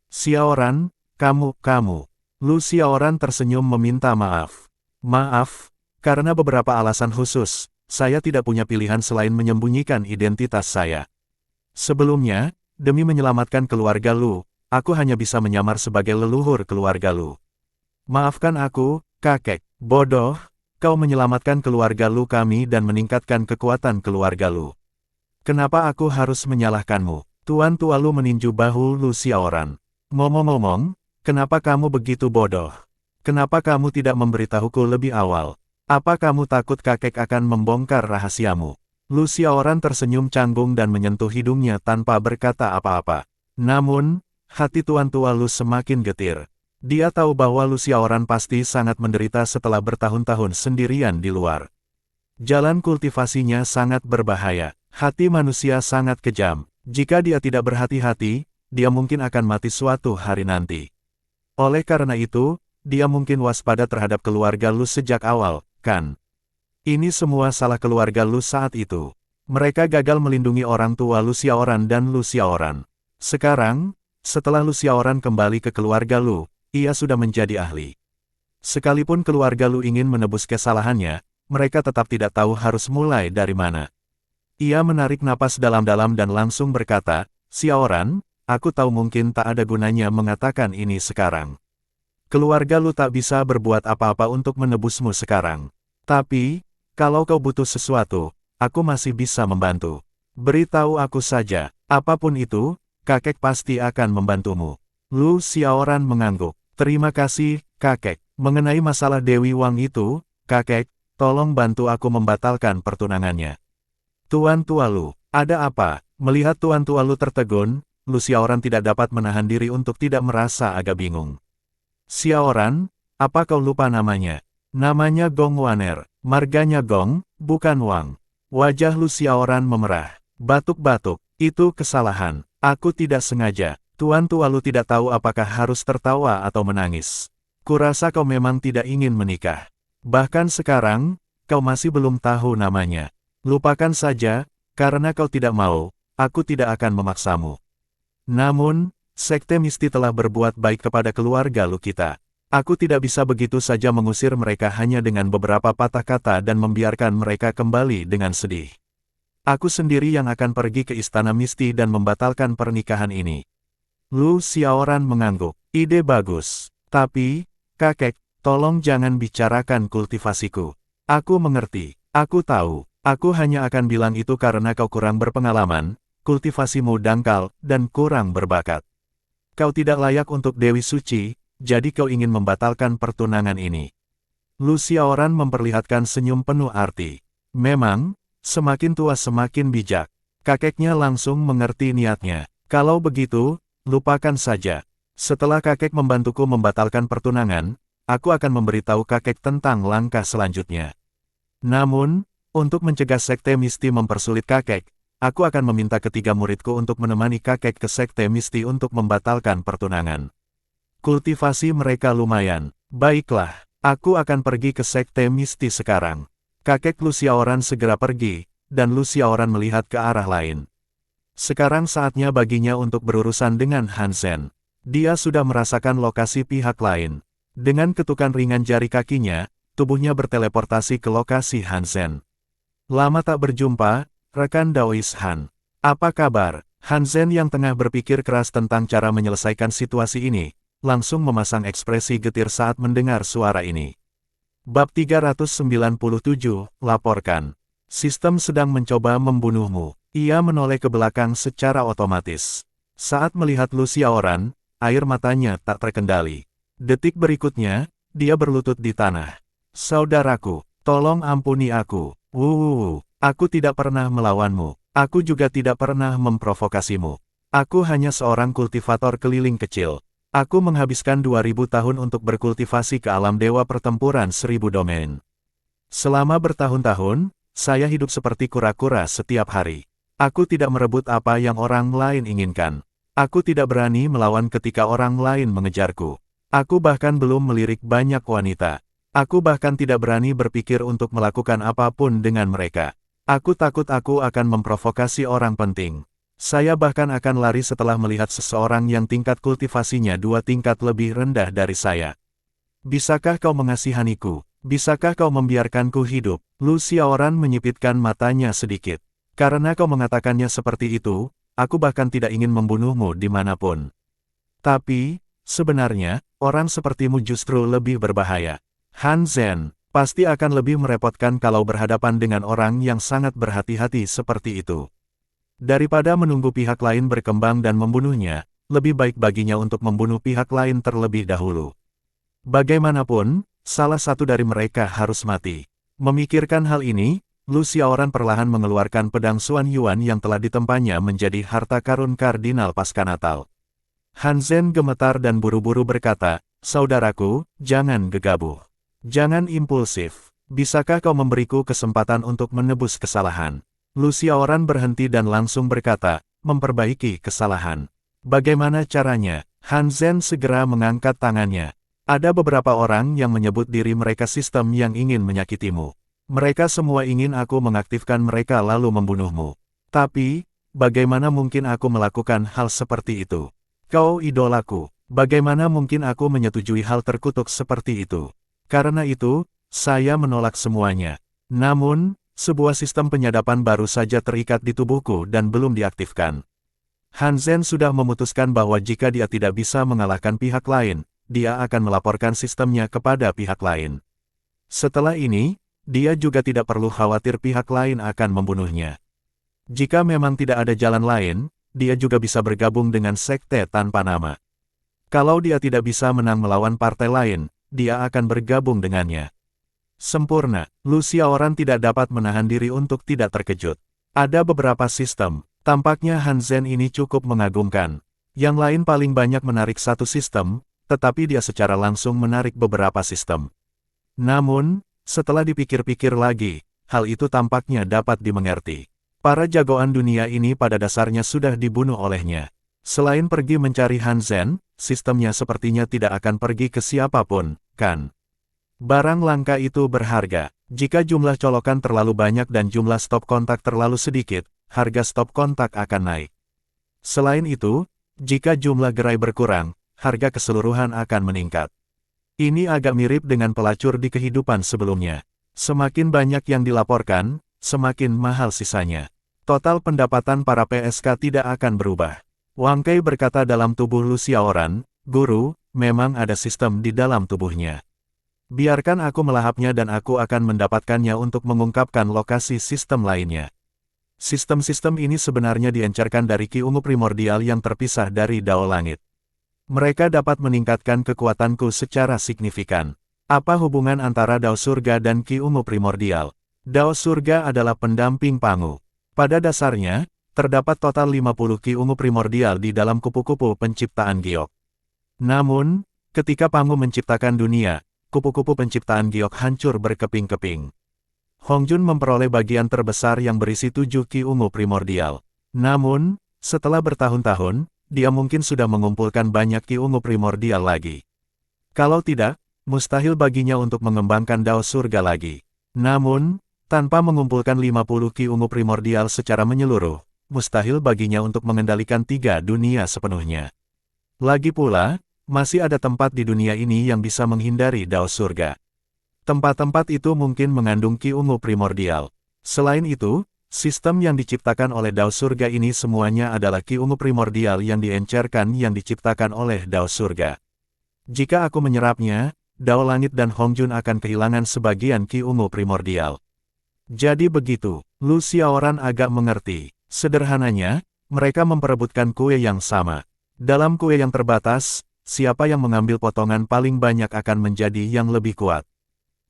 Xiaoran, kamu. Lu Xiaoran tersenyum meminta maaf. Maaf, karena beberapa alasan khusus, saya tidak punya pilihan selain menyembunyikan identitas saya. Sebelumnya, demi menyelamatkan keluarga Lu, aku hanya bisa menyamar sebagai leluhur keluarga Lu. Maafkan aku, kakek. Bodoh, kau menyelamatkan keluarga Lu kami dan meningkatkan kekuatan keluarga Lu. Kenapa aku harus menyalahkanmu? Tuan Tualu meninju bahu Lu Xiaoran. Ngomong-ngomong, kenapa kamu begitu bodoh? Kenapa kamu tidak memberitahuku lebih awal? Apa kamu takut kakek akan membongkar rahasiamu? Lu Xiaoran tersenyum canggung dan menyentuh hidungnya tanpa berkata apa-apa. Namun, hati Tuan Tualu semakin getir. Dia tahu bahwa Lu Xiaoran pasti sangat menderita setelah bertahun-tahun sendirian di luar. Jalan kultivasinya sangat berbahaya. Hati manusia sangat kejam. Jika dia tidak berhati-hati, dia mungkin akan mati suatu hari nanti. Oleh karena itu, dia mungkin waspada terhadap keluarga Lu sejak awal, kan? Ini semua salah keluarga Lu saat itu. Mereka gagal melindungi orang tua Lu Xiaoran dan Lu Xiaoran. Sekarang, setelah Lu Xiaoran kembali ke keluarga Lu, ia sudah menjadi ahli. Sekalipun keluarga Lu ingin menebus kesalahannya, mereka tetap tidak tahu harus mulai dari mana. Ia menarik napas dalam-dalam dan langsung berkata, Xiaoran, aku tahu mungkin tak ada gunanya mengatakan ini sekarang. Keluarga Lu tak bisa berbuat apa-apa untuk menebusmu sekarang. Tapi, kalau kau butuh sesuatu, aku masih bisa membantu. Beritahu aku saja, apapun itu, kakek pasti akan membantumu. Lu Xiaoran mengangguk. Terima kasih, kakek. Mengenai masalah Dewi Wang itu, kakek, tolong bantu aku membatalkan pertunangannya. Tuan Tua Lu, ada apa? Melihat Tuan Tua Lu tertegun, Lu Xiaoran tidak dapat menahan diri untuk tidak merasa agak bingung. Xiaoran, apa kau lupa namanya? Namanya Gong Waner, marganya Gong, bukan Wang. Wajah Lu Xiaoran memerah. Batuk-batuk, itu kesalahan. Aku tidak sengaja. Tuan Tua Lu tidak tahu apakah harus tertawa atau menangis. Kurasa kau memang tidak ingin menikah. Bahkan sekarang, kau masih belum tahu namanya. Lupakan saja, karena kau tidak mau, aku tidak akan memaksamu. Namun, Sekte Misti telah berbuat baik kepada keluarga Lu kita. Aku tidak bisa begitu saja mengusir mereka hanya dengan beberapa patah kata dan membiarkan mereka kembali dengan sedih. Aku sendiri yang akan pergi ke Istana Misti dan membatalkan pernikahan ini. Lu Xiaoran mengangguk. Ide bagus. Tapi, kakek, tolong jangan bicarakan kultivasiku. Aku mengerti. Aku tahu. Aku hanya akan bilang itu karena kau kurang berpengalaman, kultivasimu dangkal, dan kurang berbakat. Kau tidak layak untuk Dewi Suci, jadi kau ingin membatalkan pertunangan ini. Lu Xiaoran memperlihatkan senyum penuh arti. Memang, semakin tua semakin bijak. Kakeknya langsung mengerti niatnya. Kalau begitu, lupakan saja. Setelah kakek membantuku membatalkan pertunangan, aku akan memberitahu kakek tentang langkah selanjutnya. Namun, untuk mencegah Sekte Misti mempersulit kakek, aku akan meminta ketiga muridku untuk menemani kakek ke Sekte Misti untuk membatalkan pertunangan. Kultivasi mereka lumayan. Baiklah, aku akan pergi ke Sekte Misti sekarang. Kakek Lu Xiaoran segera pergi, dan Lu Xiaoran melihat ke arah lain. Sekarang saatnya baginya untuk berurusan dengan Han Zhen. Dia sudah merasakan lokasi pihak lain. Dengan ketukan ringan jari kakinya, tubuhnya berteleportasi ke lokasi Han Zhen. Lama tak berjumpa, rekan Daois Han. Apa kabar? Han Zhen yang tengah berpikir keras tentang cara menyelesaikan situasi ini, langsung memasang ekspresi getir saat mendengar suara ini. Bab 397, laporkan. Sistem sedang mencoba membunuhmu. Ia menoleh ke belakang secara otomatis. Saat melihat Lu Xiaoran, air matanya tak terkendali. Detik berikutnya, dia berlutut di tanah. Saudaraku, tolong ampuni aku. Aku tidak pernah melawanmu. Aku juga tidak pernah memprovokasimu. Aku hanya seorang kultivator keliling kecil. Aku menghabiskan 2000 tahun untuk berkultivasi ke alam dewa pertempuran 1000 domain. Selama bertahun-tahun, saya hidup seperti kura-kura setiap hari. Aku tidak merebut apa yang orang lain inginkan. Aku tidak berani melawan ketika orang lain mengejarku. Aku bahkan belum melirik banyak wanita. Aku bahkan tidak berani berpikir untuk melakukan apapun dengan mereka. Aku takut aku akan memprovokasi orang penting. Saya bahkan akan lari setelah melihat seseorang yang tingkat kultivasinya 2 tingkat lebih rendah dari saya. Bisakah kau mengasihaniku? Bisakah kau membiarkanku hidup? Lu Xiaoran menyipitkan matanya sedikit. Karena kau mengatakannya seperti itu, aku bahkan tidak ingin membunuhmu dimanapun. Tapi, sebenarnya, orang sepertimu justru lebih berbahaya. Han Zhen, pasti akan lebih merepotkan kalau berhadapan dengan orang yang sangat berhati-hati seperti itu. Daripada menunggu pihak lain berkembang dan membunuhnya, lebih baik baginya untuk membunuh pihak lain terlebih dahulu. Bagaimanapun, salah satu dari mereka harus mati. Memikirkan hal ini, Lu Xiaoran perlahan mengeluarkan pedang Xuan Yuan yang telah ditempanya menjadi harta karun kardinal pasca Natal. Han Zhen gemetar dan buru-buru berkata, "Saudaraku, jangan gegabah. Jangan impulsif. Bisakah kau memberiku kesempatan untuk menebus kesalahan? Lu Xiaoran berhenti dan langsung berkata, memperbaiki kesalahan. Bagaimana caranya? Han Zhen segera mengangkat tangannya. Ada beberapa orang yang menyebut diri mereka sistem yang ingin menyakitimu. Mereka semua ingin aku mengaktifkan mereka lalu membunuhmu. Tapi, bagaimana mungkin aku melakukan hal seperti itu? Kau idolaku. Bagaimana mungkin aku menyetujui hal terkutuk seperti itu? Karena itu, saya menolak semuanya. Namun, sebuah sistem penyadapan baru saja terikat di tubuhku dan belum diaktifkan. Han Zhen sudah memutuskan bahwa jika dia tidak bisa mengalahkan pihak lain, dia akan melaporkan sistemnya kepada pihak lain. Setelah ini, dia juga tidak perlu khawatir pihak lain akan membunuhnya. Jika memang tidak ada jalan lain, dia juga bisa bergabung dengan sekte tanpa nama. Kalau dia tidak bisa menang melawan partai lain, dia akan bergabung dengannya. Sempurna, Lu Xiaoran tidak dapat menahan diri untuk tidak terkejut. Ada beberapa sistem, tampaknya Han Zhen ini cukup mengagumkan. Yang lain paling banyak menarik satu sistem, tetapi dia secara langsung menarik beberapa sistem. Namun, setelah dipikir-pikir lagi, hal itu tampaknya dapat dimengerti. Para jagoan dunia ini pada dasarnya sudah dibunuh olehnya. Selain pergi mencari Han Zhen, sistemnya sepertinya tidak akan pergi ke siapapun, kan? Barang langka itu berharga. Jika jumlah colokan terlalu banyak dan jumlah stop kontak terlalu sedikit, harga stop kontak akan naik. Selain itu, jika jumlah gerai berkurang, harga keseluruhan akan meningkat. Ini agak mirip dengan pelacur di kehidupan sebelumnya. Semakin banyak yang dilaporkan, semakin mahal sisanya. Total pendapatan para PSK tidak akan berubah. Wang Kei berkata dalam tubuh Lu Xiaoran, Guru, memang ada sistem di dalam tubuhnya. Biarkan aku melahapnya dan aku akan mendapatkannya untuk mengungkapkan lokasi sistem lainnya. Sistem-sistem ini sebenarnya diencerkan dari Ki Ungu Primordial yang terpisah dari Dao Langit. Mereka dapat meningkatkan kekuatanku secara signifikan. Apa hubungan antara Dao Surga dan Ki Ungu Primordial? Dao Surga adalah pendamping Pangu. Pada dasarnya, terdapat total 50 Ki Ungu Primordial di dalam kupu-kupu penciptaan Giok. Namun, ketika Pangu menciptakan dunia, kupu-kupu penciptaan Giok hancur berkeping-keping. Hongjun memperoleh bagian terbesar yang berisi 7 Ki Ungu Primordial. Namun, setelah bertahun-tahun, dia mungkin sudah mengumpulkan banyak Ki Ungu Primordial lagi. Kalau tidak, mustahil baginya untuk mengembangkan Dao Surga lagi. Namun, tanpa mengumpulkan 50 Ki Ungu Primordial secara menyeluruh, mustahil baginya untuk mengendalikan 3 dunia sepenuhnya. Lagi pula, masih ada tempat di dunia ini yang bisa menghindari Dao Surga. Tempat-tempat itu mungkin mengandung Ki Ungu Primordial. Selain itu, sistem yang diciptakan oleh Dao Surga ini semuanya adalah Ki Ungu Primordial yang diencerkan yang diciptakan oleh Dao Surga. Jika aku menyerapnya, Dao Langit dan Hongjun akan kehilangan sebagian Ki Ungu Primordial. Jadi begitu, Lu Xiaoran agak mengerti. Sederhananya, mereka memperebutkan kue yang sama. Dalam kue yang terbatas, siapa yang mengambil potongan paling banyak akan menjadi yang lebih kuat.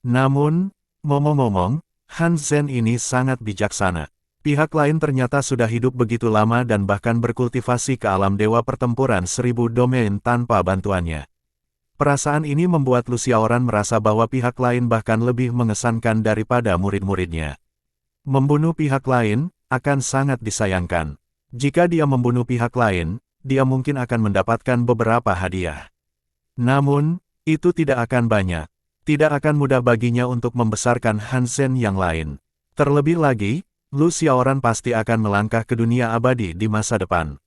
Namun, ngomong-ngomong, Han Zhen ini sangat bijaksana. Pihak lain ternyata sudah hidup begitu lama dan bahkan berkultivasi ke alam dewa pertempuran 1000 domain tanpa bantuannya. Perasaan ini membuat Lu Xiaoran merasa bahwa pihak lain bahkan lebih mengesankan daripada murid-muridnya. Membunuh pihak lain akan sangat disayangkan. Jika dia membunuh pihak lain, dia mungkin akan mendapatkan beberapa hadiah. Namun, itu tidak akan banyak. Tidak akan mudah baginya untuk membesarkan Han Zhen yang lain. Terlebih lagi, Lu Xiaoran pasti akan melangkah ke dunia abadi di masa depan.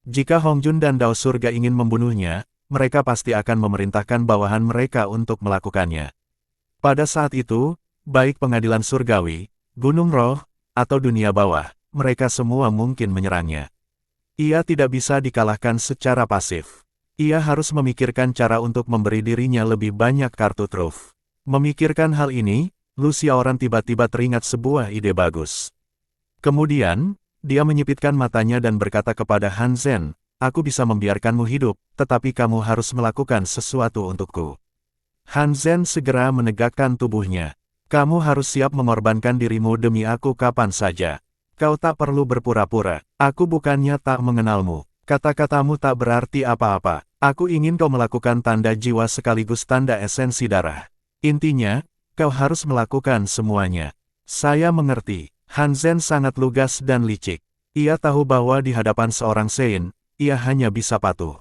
Jika Hongjun dan Dao Surga ingin membunuhnya, mereka pasti akan memerintahkan bawahan mereka untuk melakukannya. Pada saat itu, baik pengadilan surgawi, gunung roh, atau dunia bawah, mereka semua mungkin menyerangnya. Ia tidak bisa dikalahkan secara pasif. Ia harus memikirkan cara untuk memberi dirinya lebih banyak kartu truf. Memikirkan hal ini, Lu Xiaoran tiba-tiba teringat sebuah ide bagus. Kemudian, dia menyipitkan matanya dan berkata kepada Han Zhen, aku bisa membiarkanmu hidup, tetapi kamu harus melakukan sesuatu untukku. Han Zhen segera menegakkan tubuhnya. Kamu harus siap mengorbankan dirimu demi aku kapan saja. Kau tak perlu berpura-pura. Aku bukannya tak mengenalmu. Kata-katamu tak berarti apa-apa. Aku ingin kau melakukan tanda jiwa sekaligus tanda esensi darah. Intinya, kau harus melakukan semuanya. Saya mengerti. Han Zhen sangat lugas dan licik. Ia tahu bahwa di hadapan seorang Sein, ia hanya bisa patuh.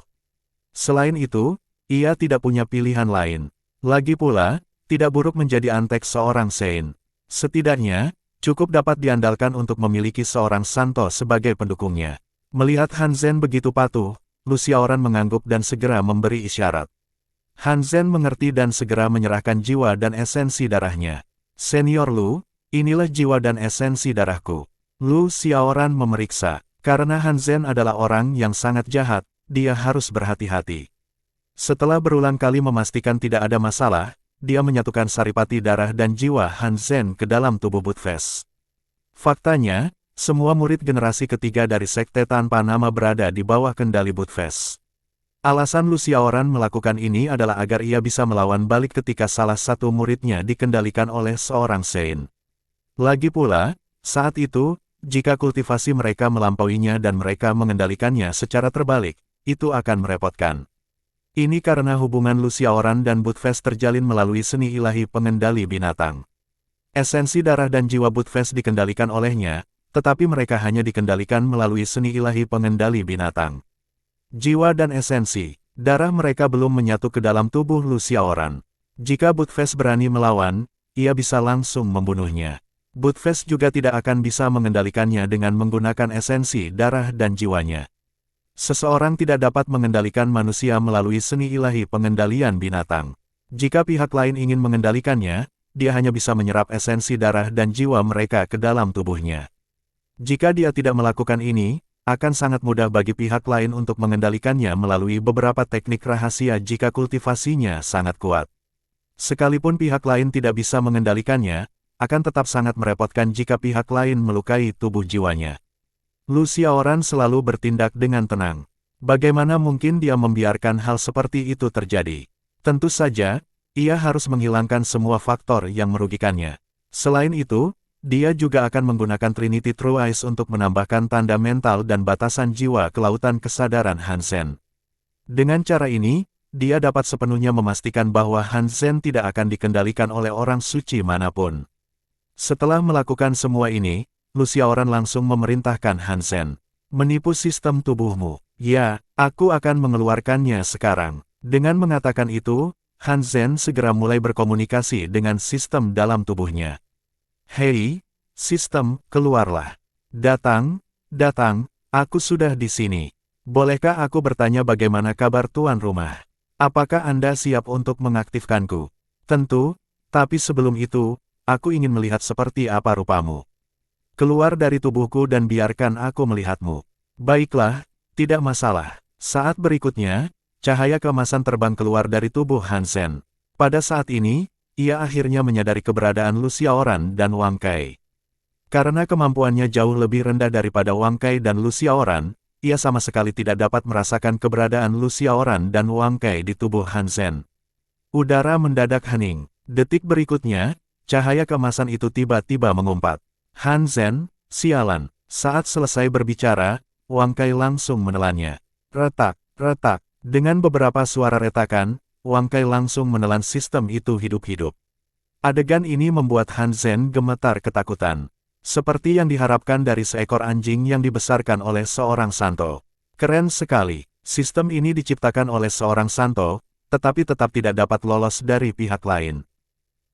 Selain itu, ia tidak punya pilihan lain. Lagi pula, tidak buruk menjadi antek seorang Sein. Setidaknya, cukup dapat diandalkan untuk memiliki seorang Santo sebagai pendukungnya. Melihat Han Zhen begitu patuh, Lu Xiaoran mengangguk dan segera memberi isyarat. Han Zhen mengerti dan segera menyerahkan jiwa dan esensi darahnya. Senior Lu, inilah jiwa dan esensi darahku. Lu Xiaoran memeriksa. Karena Han Zhen adalah orang yang sangat jahat, dia harus berhati-hati. Setelah berulang kali memastikan tidak ada masalah, dia menyatukan saripati darah dan jiwa Han Zhen ke dalam tubuh Budfest. Faktanya, semua murid generasi ketiga dari sekte tanpa nama berada di bawah kendali Budfest. Alasan Lu Xiaoran melakukan ini adalah agar ia bisa melawan balik ketika salah satu muridnya dikendalikan oleh seorang Sein. Lagi pula, saat itu, jika kultivasi mereka melampauinya dan mereka mengendalikannya secara terbalik, itu akan merepotkan. Ini karena hubungan Lu Xiaoran dan Budfest terjalin melalui seni ilahi pengendali binatang. Esensi darah dan jiwa Budfest dikendalikan olehnya, tetapi mereka hanya dikendalikan melalui seni ilahi pengendali binatang. Jiwa dan esensi, darah mereka belum menyatu ke dalam tubuh Lu Xiaoran. Jika Budfest berani melawan, ia bisa langsung membunuhnya. Budfest juga tidak akan bisa mengendalikannya dengan menggunakan esensi darah dan jiwanya. Seseorang tidak dapat mengendalikan manusia melalui seni ilahi pengendalian binatang. Jika pihak lain ingin mengendalikannya, dia hanya bisa menyerap esensi darah dan jiwa mereka ke dalam tubuhnya. Jika dia tidak melakukan ini, akan sangat mudah bagi pihak lain untuk mengendalikannya melalui beberapa teknik rahasia jika kultivasinya sangat kuat. Sekalipun pihak lain tidak bisa mengendalikannya, akan tetap sangat merepotkan jika pihak lain melukai tubuh jiwanya. Lu Xiaoran selalu bertindak dengan tenang. Bagaimana mungkin dia membiarkan hal seperti itu terjadi? Tentu saja, ia harus menghilangkan semua faktor yang merugikannya. Selain itu, dia juga akan menggunakan Trinity True Eyes untuk menambahkan tanda mental dan batasan jiwa ke lautan kesadaran Han Zhen. Dengan cara ini, dia dapat sepenuhnya memastikan bahwa Han Zhen tidak akan dikendalikan oleh orang suci manapun. Setelah melakukan semua ini, Lu Xiaoran langsung memerintahkan Han Zhen. Menipu sistem tubuhmu. Ya, aku akan mengeluarkannya sekarang. Dengan mengatakan itu, Han Zhen segera mulai berkomunikasi dengan sistem dalam tubuhnya. Hei, sistem, keluarlah. Datang, datang, aku sudah di sini. Bolehkah aku bertanya bagaimana kabar tuan rumah? Apakah Anda siap untuk mengaktifkanku? Tentu, tapi sebelum itu, aku ingin melihat seperti apa rupamu. Keluar dari tubuhku dan biarkan aku melihatmu. Baiklah, tidak masalah. Saat berikutnya, cahaya keemasan terbang keluar dari tubuh Han Zhen. Pada saat ini, ia akhirnya menyadari keberadaan Lu Xiaoran dan Wang Kai. Karena kemampuannya jauh lebih rendah daripada Wang Kai dan Lu Xiaoran, ia sama sekali tidak dapat merasakan keberadaan Lu Xiaoran dan Wang Kai di tubuh Han Zhen. Udara mendadak hening. Detik berikutnya, cahaya keemasan itu tiba-tiba mengumpat. Han Zhen, sialan. Saat selesai berbicara, Wang Kai langsung menelannya. Retak, retak. Dengan beberapa suara retakan, Wang Kai langsung menelan sistem itu hidup-hidup. Adegan ini membuat Han Zhen gemetar ketakutan. Seperti yang diharapkan dari seekor anjing yang dibesarkan oleh seorang santo. Keren sekali. Sistem ini diciptakan oleh seorang santo, tetapi tetap tidak dapat lolos dari pihak lain.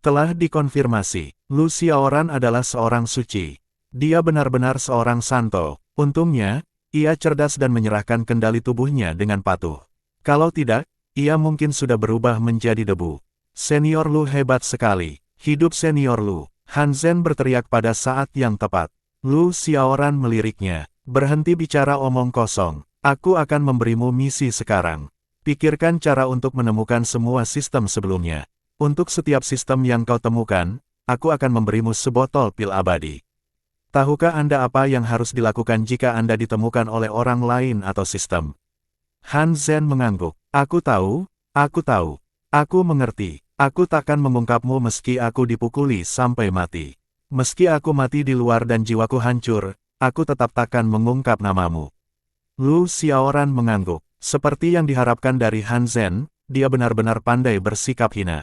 Telah dikonfirmasi, Lu Xiaoran adalah seorang suci. Dia benar-benar seorang santo. Untungnya, ia cerdas dan menyerahkan kendali tubuhnya dengan patuh. Kalau tidak, ia mungkin sudah berubah menjadi debu. Senior Lu hebat sekali. Hidup Senior Lu. Han Zhen berteriak pada saat yang tepat. Lu Xiaoran meliriknya. Berhenti bicara omong kosong. Aku akan memberimu misi sekarang. Pikirkan cara untuk menemukan semua sistem sebelumnya. Untuk setiap sistem yang kau temukan, aku akan memberimu sebotol pil abadi. Tahukah Anda apa yang harus dilakukan jika Anda ditemukan oleh orang lain atau sistem? Han Zhen mengangguk. Aku tahu, aku mengerti. Aku takkan mengungkapmu meski aku dipukuli sampai mati. Meski aku mati di luar dan jiwaku hancur, aku tetap takkan mengungkap namamu. Lu Xiaoran mengangguk. Seperti yang diharapkan dari Han Zhen, dia benar-benar pandai bersikap hina.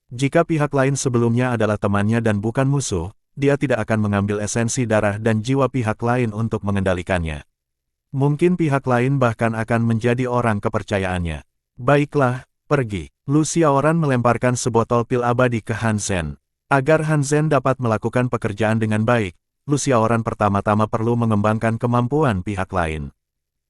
Jika pihak lain sebelumnya adalah temannya dan bukan musuh, dia tidak akan mengambil esensi darah dan jiwa pihak lain untuk mengendalikannya. Mungkin pihak lain bahkan akan menjadi orang kepercayaannya. Baiklah, pergi. Lu Xiaoran melemparkan sebotol pil abadi ke Han Zhen. Agar Han Zhen dapat melakukan pekerjaan dengan baik, Lu Xiaoran pertama-tama perlu mengembangkan kemampuan pihak lain.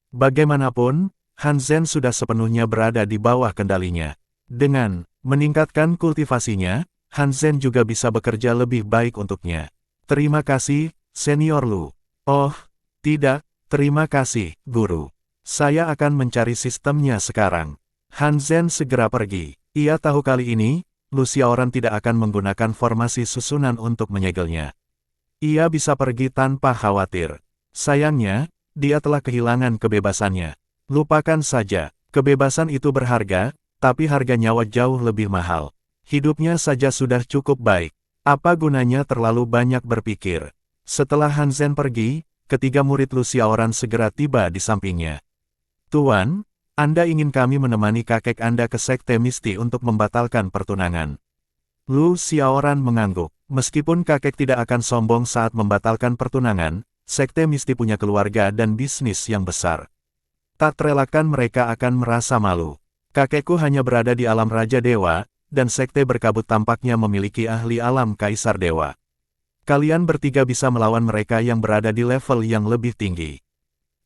Bagaimanapun, Han Zhen sudah sepenuhnya berada di bawah kendalinya. Dengan meningkatkan kultivasinya, Han Zhen juga bisa bekerja lebih baik untuknya. Terima kasih, Senior Lu. Oh, tidak, terima kasih, Guru. Saya akan mencari sistemnya sekarang. Han Zhen segera pergi. Ia tahu kali ini, Lu Xiaoran tidak akan menggunakan formasi susunan untuk menyegelnya. Ia bisa pergi tanpa khawatir. Sayangnya, dia telah kehilangan kebebasannya. Lupakan saja, kebebasan itu berharga, tapi harga nyawa jauh lebih mahal. Hidupnya saja sudah cukup baik. Apa gunanya terlalu banyak berpikir? Setelah Han Zhen pergi, ketiga murid Lu Xiaoran segera tiba di sampingnya. Tuan, Anda ingin kami menemani kakek Anda ke Sekte Misti untuk membatalkan pertunangan. Lu Xiaoran mengangguk. Meskipun kakek tidak akan sombong saat membatalkan pertunangan, Sekte Misti punya keluarga dan bisnis yang besar. Tak terelakkan mereka akan merasa malu. Kakekku hanya berada di alam Raja Dewa, dan Sekte Berkabut tampaknya memiliki ahli alam Kaisar Dewa. Kalian bertiga bisa melawan mereka yang berada di level yang lebih tinggi.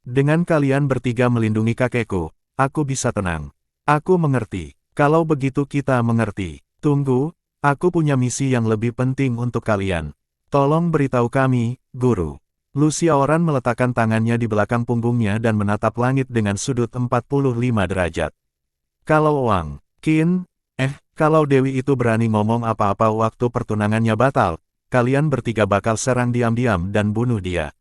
Dengan kalian bertiga melindungi kakekku, aku bisa tenang. Aku mengerti. Kalau begitu kita mengerti. Tunggu, aku punya misi yang lebih penting untuk kalian. Tolong beritahu kami, Guru. Lu Xiaoran meletakkan tangannya di belakang punggungnya dan menatap langit dengan sudut 45 derajat. Kalau Wang Qin, kalau Dewi itu berani ngomong apa-apa waktu pertunangannya batal, kalian bertiga bakal serang diam-diam dan bunuh dia.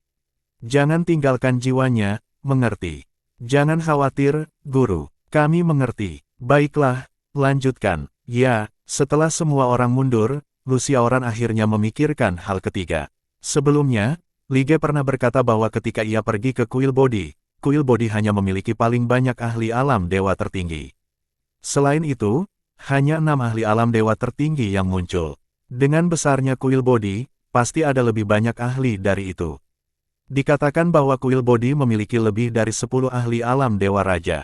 Jangan tinggalkan jiwanya, mengerti? Jangan khawatir, Guru. Kami mengerti. Baiklah, lanjutkan. Ya, setelah semua orang mundur, Lu Xiaoran akhirnya memikirkan hal ketiga. Sebelumnya, Li Ge pernah berkata bahwa ketika ia pergi ke Kuil Body hanya memiliki paling banyak ahli alam dewa tertinggi. Selain itu, hanya 6 ahli alam dewa tertinggi yang muncul. Dengan besarnya Kuil Body, pasti ada lebih banyak ahli dari itu. Dikatakan bahwa Kuil Body memiliki lebih dari 10 ahli alam dewa raja.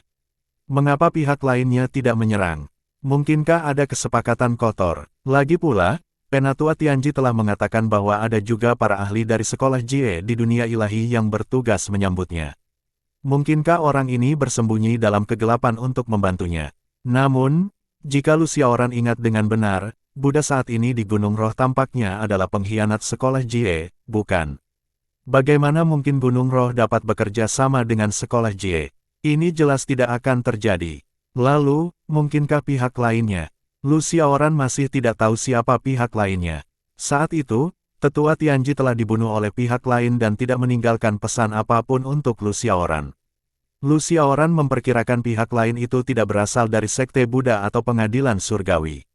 Mengapa pihak lainnya tidak menyerang? Mungkinkah ada kesepakatan kotor? Lagi pula, Penatua Tianji telah mengatakan bahwa ada juga para ahli dari sekolah Jie di dunia ilahi yang bertugas menyambutnya. Mungkinkah orang ini bersembunyi dalam kegelapan untuk membantunya? Namun, jika Lu Xiaoran ingat dengan benar, Buddha saat ini di Gunung Roh tampaknya adalah pengkhianat sekolah Jie, bukan? Bagaimana mungkin Gunung Roh dapat bekerja sama dengan sekolah Jie? Ini jelas tidak akan terjadi. Lalu, mungkinkah pihak lainnya? Lu Xiaoran masih tidak tahu siapa pihak lainnya. Saat itu, Tetua Tianji telah dibunuh oleh pihak lain dan tidak meninggalkan pesan apapun untuk Lu Xiaoran. Lu Xiaoran memperkirakan pihak lain itu tidak berasal dari Sekte Buddha atau Pengadilan Surgawi.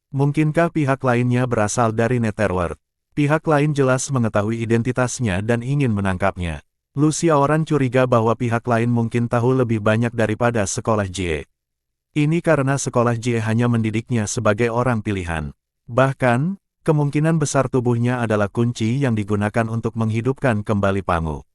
Mungkinkah pihak lainnya berasal dari Netherworld? Pihak lain jelas mengetahui identitasnya dan ingin menangkapnya. Lu Xiaoran curiga bahwa pihak lain mungkin tahu lebih banyak daripada sekolah Jie. Ini karena sekolah Jie hanya mendidiknya sebagai orang pilihan. Bahkan, kemungkinan besar tubuhnya adalah kunci yang digunakan untuk menghidupkan kembali Pangu.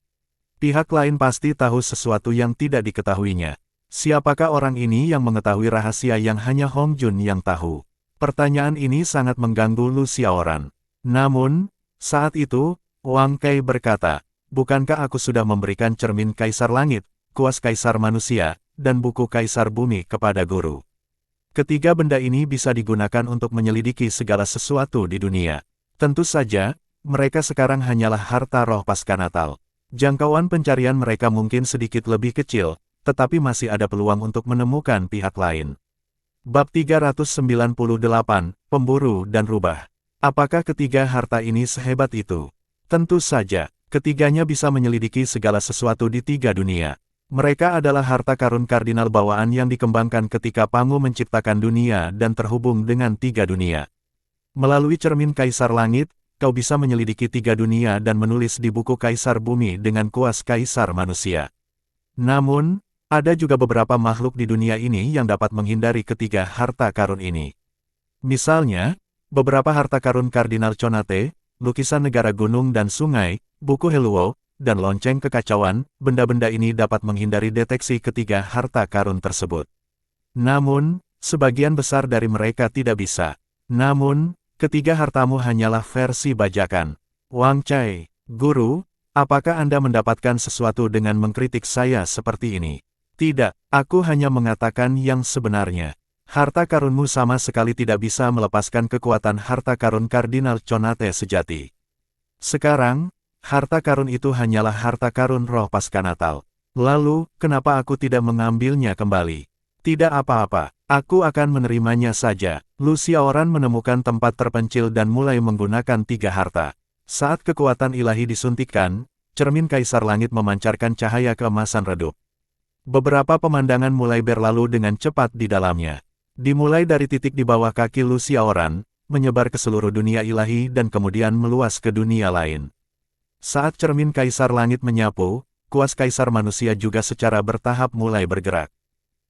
Pihak lain pasti tahu sesuatu yang tidak diketahuinya. Siapakah orang ini yang mengetahui rahasia yang hanya Hong Jun yang tahu? Pertanyaan ini sangat mengganggu Lu Xiaoran. Namun, saat itu, Wang Kai berkata, bukankah aku sudah memberikan cermin Kaisar Langit, kuas Kaisar Manusia, dan buku Kaisar Bumi kepada Guru? Ketiga benda ini bisa digunakan untuk menyelidiki segala sesuatu di dunia. Tentu saja, mereka sekarang hanyalah harta roh pasca Natal. Jangkauan pencarian mereka mungkin sedikit lebih kecil, tetapi masih ada peluang untuk menemukan pihak lain. Bab 398, Pemburu dan Rubah. Apakah ketiga harta ini sehebat itu? Tentu saja, ketiganya bisa menyelidiki segala sesuatu di tiga dunia. Mereka adalah harta karun kardinal bawaan yang dikembangkan ketika Pangu menciptakan dunia dan terhubung dengan tiga dunia. Melalui cermin Kaisar Langit, kau bisa menyelidiki tiga dunia dan menulis di buku Kaisar Bumi dengan kuas Kaisar Manusia. Namun, ada juga beberapa makhluk di dunia ini yang dapat menghindari ketiga harta karun ini. Misalnya, beberapa harta karun Kardinal Conate, lukisan negara gunung dan sungai, buku Heluo, dan lonceng kekacauan, benda-benda ini dapat menghindari deteksi ketiga harta karun tersebut. Namun, sebagian besar dari mereka tidak bisa. Namun, ketiga hartamu hanyalah versi bajakan. Wang Cai, guru, apakah Anda mendapatkan sesuatu dengan mengkritik saya seperti ini? Tidak, aku hanya mengatakan yang sebenarnya. Harta karunmu sama sekali tidak bisa melepaskan kekuatan harta karun Kardinal Conate sejati. Sekarang, harta karun itu hanyalah harta karun roh pasca Natal. Lalu, kenapa aku tidak mengambilnya kembali? Tidak apa-apa, aku akan menerimanya saja. Lu Xiaoran menemukan tempat terpencil dan mulai menggunakan tiga harta. Saat kekuatan ilahi disuntikkan, cermin Kaisar Langit memancarkan cahaya keemasan redup. Beberapa pemandangan mulai berlalu dengan cepat di dalamnya. Dimulai dari titik di bawah kaki Lu Xiaoran, menyebar ke seluruh dunia ilahi dan kemudian meluas ke dunia lain. Saat cermin Kaisar Langit menyapu, kuas Kaisar Manusia juga secara bertahap mulai bergerak.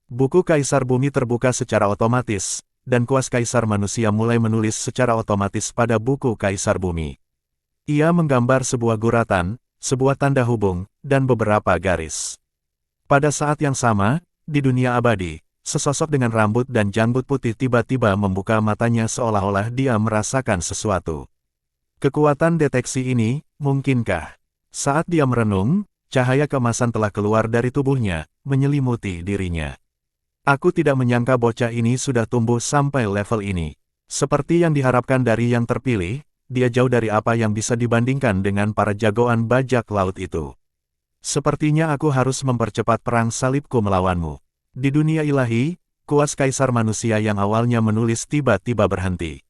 Buku Kaisar Bumi terbuka secara otomatis, dan kuas Kaisar Manusia mulai menulis secara otomatis pada buku Kaisar Bumi. Ia menggambar sebuah guratan, sebuah tanda hubung, dan beberapa garis. Pada saat yang sama, di dunia abadi, sesosok dengan rambut dan janggut putih tiba-tiba membuka matanya seolah-olah dia merasakan sesuatu. Kekuatan deteksi ini, mungkinkah? Saat dia merenung, cahaya keemasan telah keluar dari tubuhnya, menyelimuti dirinya. Aku tidak menyangka bocah ini sudah tumbuh sampai level ini. Seperti yang diharapkan dari yang terpilih, dia jauh dari apa yang bisa dibandingkan dengan para jagoan bajak laut itu. Sepertinya aku harus mempercepat perang salibku melawanmu. Di dunia ilahi, kuas Kaisar Manusia yang awalnya menulis tiba-tiba berhenti.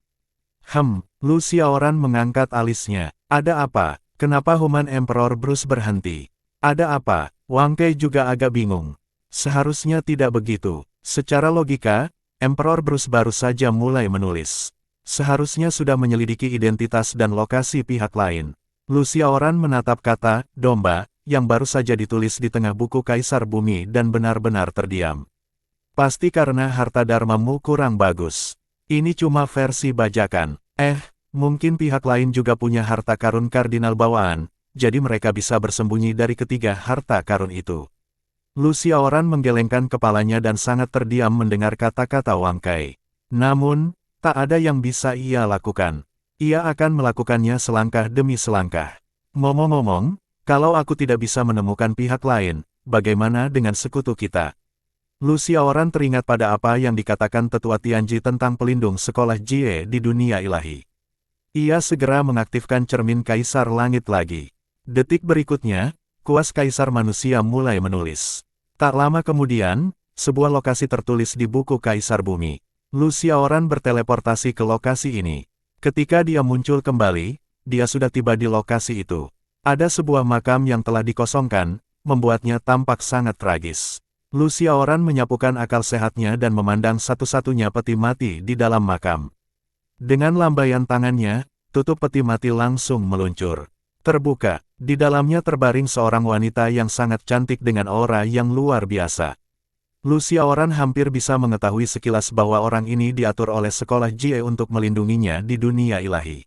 Lu Xiaoran mengangkat alisnya. Ada apa? Kenapa Human Emperor Bruce berhenti? Ada apa? Wang Kei juga agak bingung. Seharusnya tidak begitu. Secara logika, Emperor Bruce baru saja mulai menulis. Seharusnya sudah menyelidiki identitas dan lokasi pihak lain. Lu Xiaoran menatap kata, domba, yang baru saja ditulis di tengah buku Kaisar Bumi dan benar-benar terdiam. Pasti karena harta dharmamu kurang bagus. Ini cuma versi bajakan. Mungkin pihak lain juga punya harta karun kardinal bawaan, jadi mereka bisa bersembunyi dari ketiga harta karun itu. Lu Xiaoran menggelengkan kepalanya dan sangat terdiam mendengar kata-kata Wang Kei. Namun, tak ada yang bisa ia lakukan. Ia akan melakukannya selangkah demi selangkah. Ngomong-ngomong, kalau aku tidak bisa menemukan pihak lain, bagaimana dengan sekutu kita? Lu Xiaoran teringat pada apa yang dikatakan Tetua Tianji tentang pelindung sekolah Jie di dunia ilahi. Ia segera mengaktifkan cermin Kaisar Langit lagi. Detik berikutnya, kuas Kaisar Manusia mulai menulis. Tak lama kemudian, sebuah lokasi tertulis di buku Kaisar Bumi. Lu Xiaoran berteleportasi ke lokasi ini. Ketika dia muncul kembali, dia sudah tiba di lokasi itu. Ada sebuah makam yang telah dikosongkan, membuatnya tampak sangat tragis. Lu Xiaoran menyapukan akal sehatnya dan memandang satu-satunya peti mati di dalam makam. Dengan lambaian tangannya, tutup peti mati langsung meluncur. Terbuka, di dalamnya terbaring seorang wanita yang sangat cantik dengan aura yang luar biasa. Lu Xiaoran hampir bisa mengetahui sekilas bahwa orang ini diatur oleh sekolah Jie untuk melindunginya di dunia ilahi.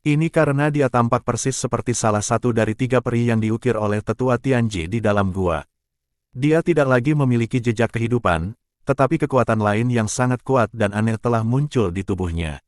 Ini karena dia tampak persis seperti salah satu dari tiga peri yang diukir oleh Tetua Tianji di dalam gua. Dia tidak lagi memiliki jejak kehidupan, tetapi kekuatan lain yang sangat kuat dan aneh telah muncul di tubuhnya.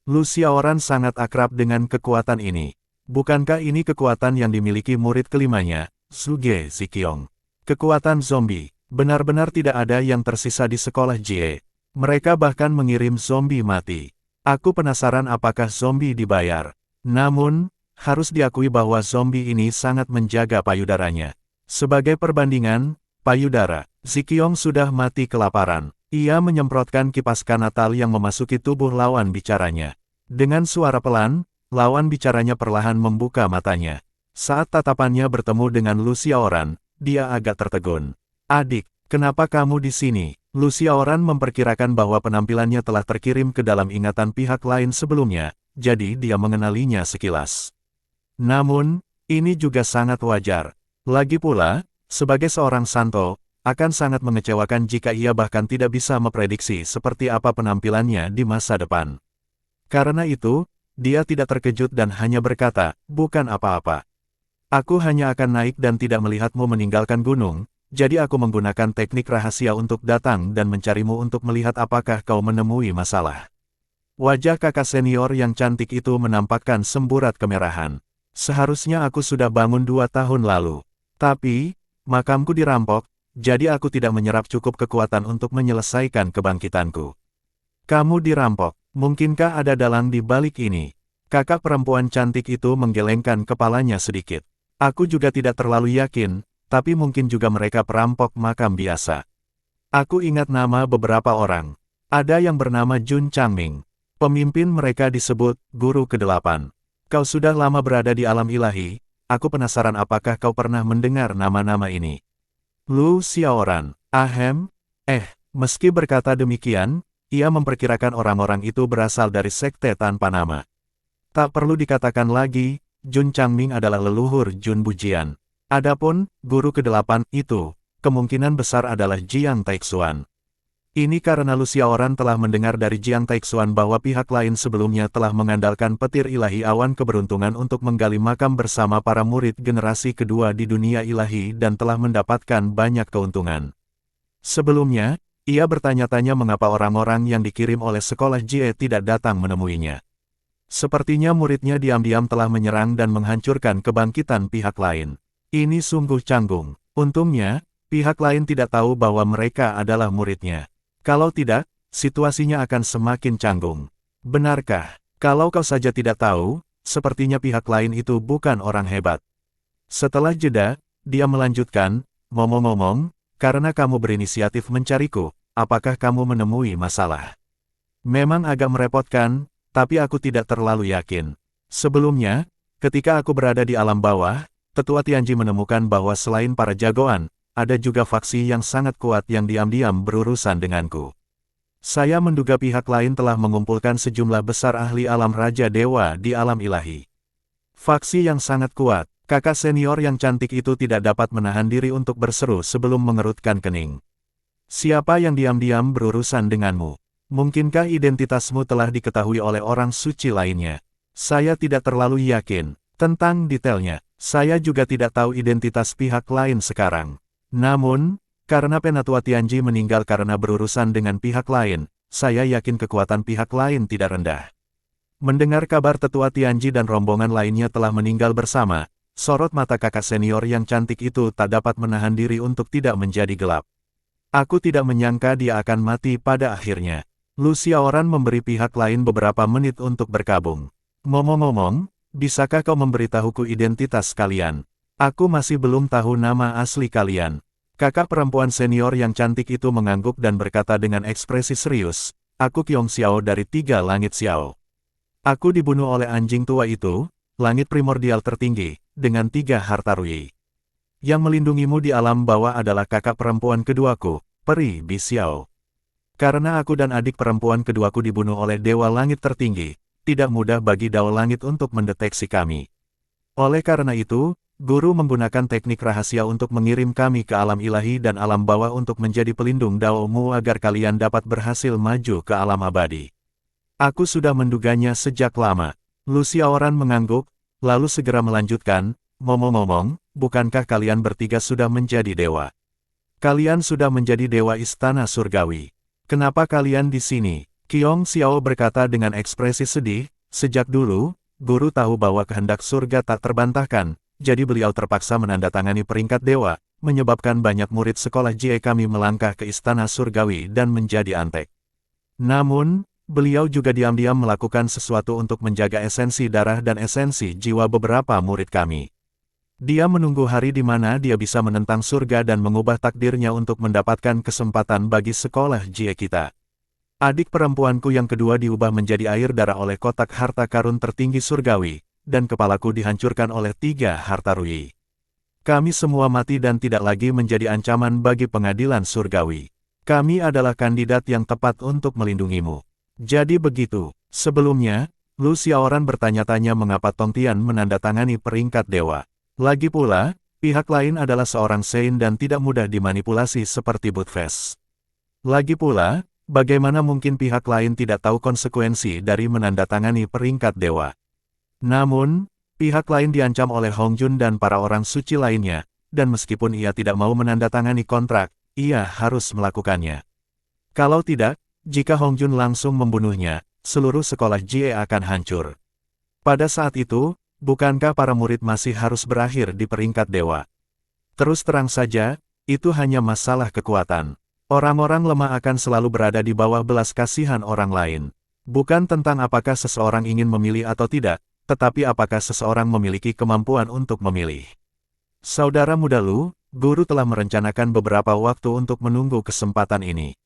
Lu Xiaoran sangat akrab dengan kekuatan ini. Bukankah ini kekuatan yang dimiliki murid kelimanya, Suge Ziqiong? Kekuatan zombie, benar-benar tidak ada yang tersisa di sekolah Jie. Mereka bahkan mengirim zombie mati. Aku penasaran apakah zombie dibayar. Namun, harus diakui bahwa zombie ini sangat menjaga payudaranya. Sebagai perbandingan, payudara, Ziqiong sudah mati kelaparan. Ia menyemprotkan kipas kanatal yang memasuki tubuh lawan bicaranya. Dengan suara pelan, lawan bicaranya perlahan membuka matanya. Saat tatapannya bertemu dengan Lu Xiaoran, dia agak tertegun. Adik, kenapa kamu di sini? Lu Xiaoran memperkirakan bahwa penampilannya telah terkirim ke dalam ingatan pihak lain sebelumnya, jadi dia mengenalinya sekilas. Namun, ini juga sangat wajar. Lagi pula, sebagai seorang santo, akan sangat mengecewakan jika ia bahkan tidak bisa memprediksi seperti apa penampilannya di masa depan. Karena itu, Dia tidak terkejut dan hanya berkata, bukan apa-apa. Aku hanya akan naik dan tidak melihatmu meninggalkan gunung, jadi aku menggunakan teknik rahasia untuk datang dan mencarimu untuk melihat apakah kau menemui masalah. Wajah kakak senior yang cantik itu menampakkan semburat kemerahan. Seharusnya aku sudah bangun 2 tahun lalu. Tapi, makamku dirampok, jadi aku tidak menyerap cukup kekuatan untuk menyelesaikan kebangkitanku. Kamu dirampok, mungkinkah ada dalang di balik ini? Kakak perempuan cantik itu menggelengkan kepalanya sedikit. Aku juga tidak terlalu yakin, tapi mungkin juga mereka perampok makam biasa. Aku ingat nama beberapa orang. Ada yang bernama Jun Changming. Pemimpin mereka disebut Guru ke-8. Kau sudah lama berada di alam ilahi, aku penasaran apakah kau pernah mendengar nama-nama ini. Lu Xiaoran, ahem, meski berkata demikian, ia memperkirakan orang-orang itu berasal dari sekte tanpa nama. Tak perlu dikatakan lagi, Jun Changming adalah leluhur Jun Bujian. Adapun, guru ke-8 itu, kemungkinan besar adalah Jiang Taixuan. Ini karena Lu Xiaoran telah mendengar dari Jiang Taixuan bahwa pihak lain sebelumnya telah mengandalkan petir ilahi awan keberuntungan untuk menggali makam bersama para murid generasi kedua di dunia ilahi dan telah mendapatkan banyak keuntungan. Sebelumnya, ia bertanya-tanya mengapa orang-orang yang dikirim oleh sekolah Jie tidak datang menemuinya. Sepertinya muridnya diam-diam telah menyerang dan menghancurkan kebangkitan pihak lain. Ini sungguh canggung. Untungnya, pihak lain tidak tahu bahwa mereka adalah muridnya. Kalau tidak, situasinya akan semakin canggung. Benarkah? Kalau kau saja tidak tahu, sepertinya pihak lain itu bukan orang hebat. Setelah jeda, dia melanjutkan, ngomong-ngomong, karena kamu berinisiatif mencariku, apakah kamu menemui masalah? Memang agak merepotkan, tapi aku tidak terlalu yakin. Sebelumnya, ketika aku berada di alam bawah, Tetua Tianji menemukan bahwa selain para jagoan, ada juga faksi yang sangat kuat yang diam-diam berurusan denganku. Saya menduga pihak lain telah mengumpulkan sejumlah besar ahli alam Raja Dewa di alam ilahi. Faksi yang sangat kuat, kakak senior yang cantik itu tidak dapat menahan diri untuk berseru sebelum mengerutkan kening. Siapa yang diam-diam berurusan denganmu? Mungkinkah identitasmu telah diketahui oleh orang suci lainnya? Saya tidak terlalu yakin tentang detailnya. Saya juga tidak tahu identitas pihak lain sekarang. Namun, karena Penatua Tianji meninggal karena berurusan dengan pihak lain, saya yakin kekuatan pihak lain tidak rendah. Mendengar kabar Tetua Tianji dan rombongan lainnya telah meninggal bersama, sorot mata kakak senior yang cantik itu tak dapat menahan diri untuk tidak menjadi gelap. Aku tidak menyangka dia akan mati pada akhirnya. Lu Xiaoran memberi pihak lain beberapa menit untuk berkabung. Ngomong-ngomong, bisakah kau memberitahuku identitas kalian? Aku masih belum tahu nama asli kalian. Kakak perempuan senior yang cantik itu mengangguk dan berkata dengan ekspresi serius, aku Qiong Xiao dari 3 Langit Xiao. Aku dibunuh oleh anjing tua itu, langit primordial tertinggi, dengan 3 harta Rui. Yang melindungimu di alam bawah adalah kakak perempuan keduaku, Peri Bi Xiao. Karena aku dan adik perempuan keduaku dibunuh oleh Dewa Langit tertinggi, tidak mudah bagi Dao Langit untuk mendeteksi kami. Oleh karena itu, Guru menggunakan teknik rahasia untuk mengirim kami ke alam ilahi dan alam bawah untuk menjadi pelindung Dao-mu agar kalian dapat berhasil maju ke alam abadi. Aku sudah menduganya sejak lama. Lu Xiaoran mengangguk, lalu segera melanjutkan, ngomong-ngomong, bukankah kalian bertiga sudah menjadi dewa? Kalian sudah menjadi dewa istana surgawi. Kenapa kalian di sini? Qiong Xiao berkata dengan ekspresi sedih, sejak dulu, Guru tahu bahwa kehendak surga tak terbantahkan, jadi beliau terpaksa menandatangani peringkat dewa, menyebabkan banyak murid sekolah Jie kami melangkah ke istana surgawi dan menjadi antek. Namun, beliau juga diam-diam melakukan sesuatu untuk menjaga esensi darah dan esensi jiwa beberapa murid kami. Dia menunggu hari di mana dia bisa menentang surga dan mengubah takdirnya untuk mendapatkan kesempatan bagi sekolah Jie kita. Adik perempuanku yang kedua diubah menjadi air darah oleh kotak harta karun tertinggi surgawi, dan kepalaku dihancurkan oleh 3 harta Rui. Kami semua mati dan tidak lagi menjadi ancaman bagi pengadilan surgawi. Kami adalah kandidat yang tepat untuk melindungimu. Jadi begitu. Sebelumnya, Lu Xiaoran bertanya-tanya mengapa Tongtian menandatangani peringkat dewa. Lagi pula, pihak lain adalah seorang Sein dan tidak mudah dimanipulasi seperti Butfest. Lagi pula, bagaimana mungkin pihak lain tidak tahu konsekuensi dari menandatangani peringkat dewa? Namun, pihak lain diancam oleh Hong Jun dan para orang suci lainnya, dan meskipun ia tidak mau menandatangani kontrak, ia harus melakukannya. Kalau tidak, jika Hong Jun langsung membunuhnya, seluruh sekolah Jie akan hancur. Pada saat itu, bukankah para murid masih harus berakhir di peringkat dewa? Terus terang saja, itu hanya masalah kekuatan. Orang-orang lemah akan selalu berada di bawah belas kasihan orang lain. Bukan tentang apakah seseorang ingin memilih atau tidak, tetapi apakah seseorang memiliki kemampuan untuk memilih. Saudara muda Lu, guru telah merencanakan beberapa waktu untuk menunggu kesempatan ini.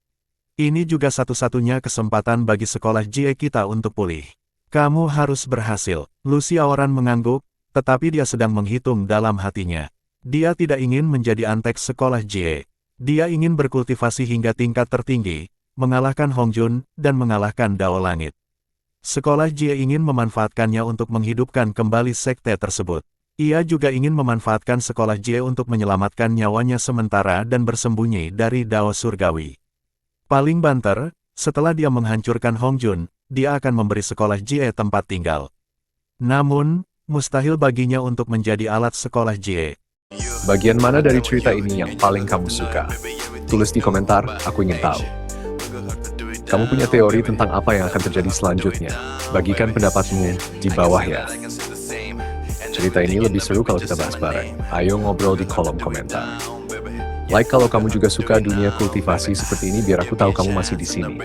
Ini juga satu-satunya kesempatan bagi sekolah Jie kita untuk pulih. Kamu harus berhasil. Lu Xiaoran mengangguk, tetapi dia sedang menghitung dalam hatinya. Dia tidak ingin menjadi antek sekolah Jie. Dia ingin berkultivasi hingga tingkat tertinggi, mengalahkan Hong Jun, dan mengalahkan Dao Langit. Sekolah Jie ingin memanfaatkannya untuk menghidupkan kembali sekte tersebut. Ia juga ingin memanfaatkan sekolah Jie untuk menyelamatkan nyawanya sementara dan bersembunyi dari Dao Surgawi. Paling banter, setelah dia menghancurkan Hong Jun, dia akan memberi sekolah Jie tempat tinggal. Namun, mustahil baginya untuk menjadi alat sekolah Jie. Bagian mana dari cerita ini yang paling kamu suka? Tulis di komentar, aku ingin tahu. Kamu punya teori tentang apa yang akan terjadi selanjutnya? Bagikan pendapatmu di bawah ya. Cerita ini lebih seru kalau kita bahas bareng. Ayo ngobrol di kolom komentar. Like kalau kamu juga suka dunia kultivasi seperti ini biar aku tahu kamu masih di sini.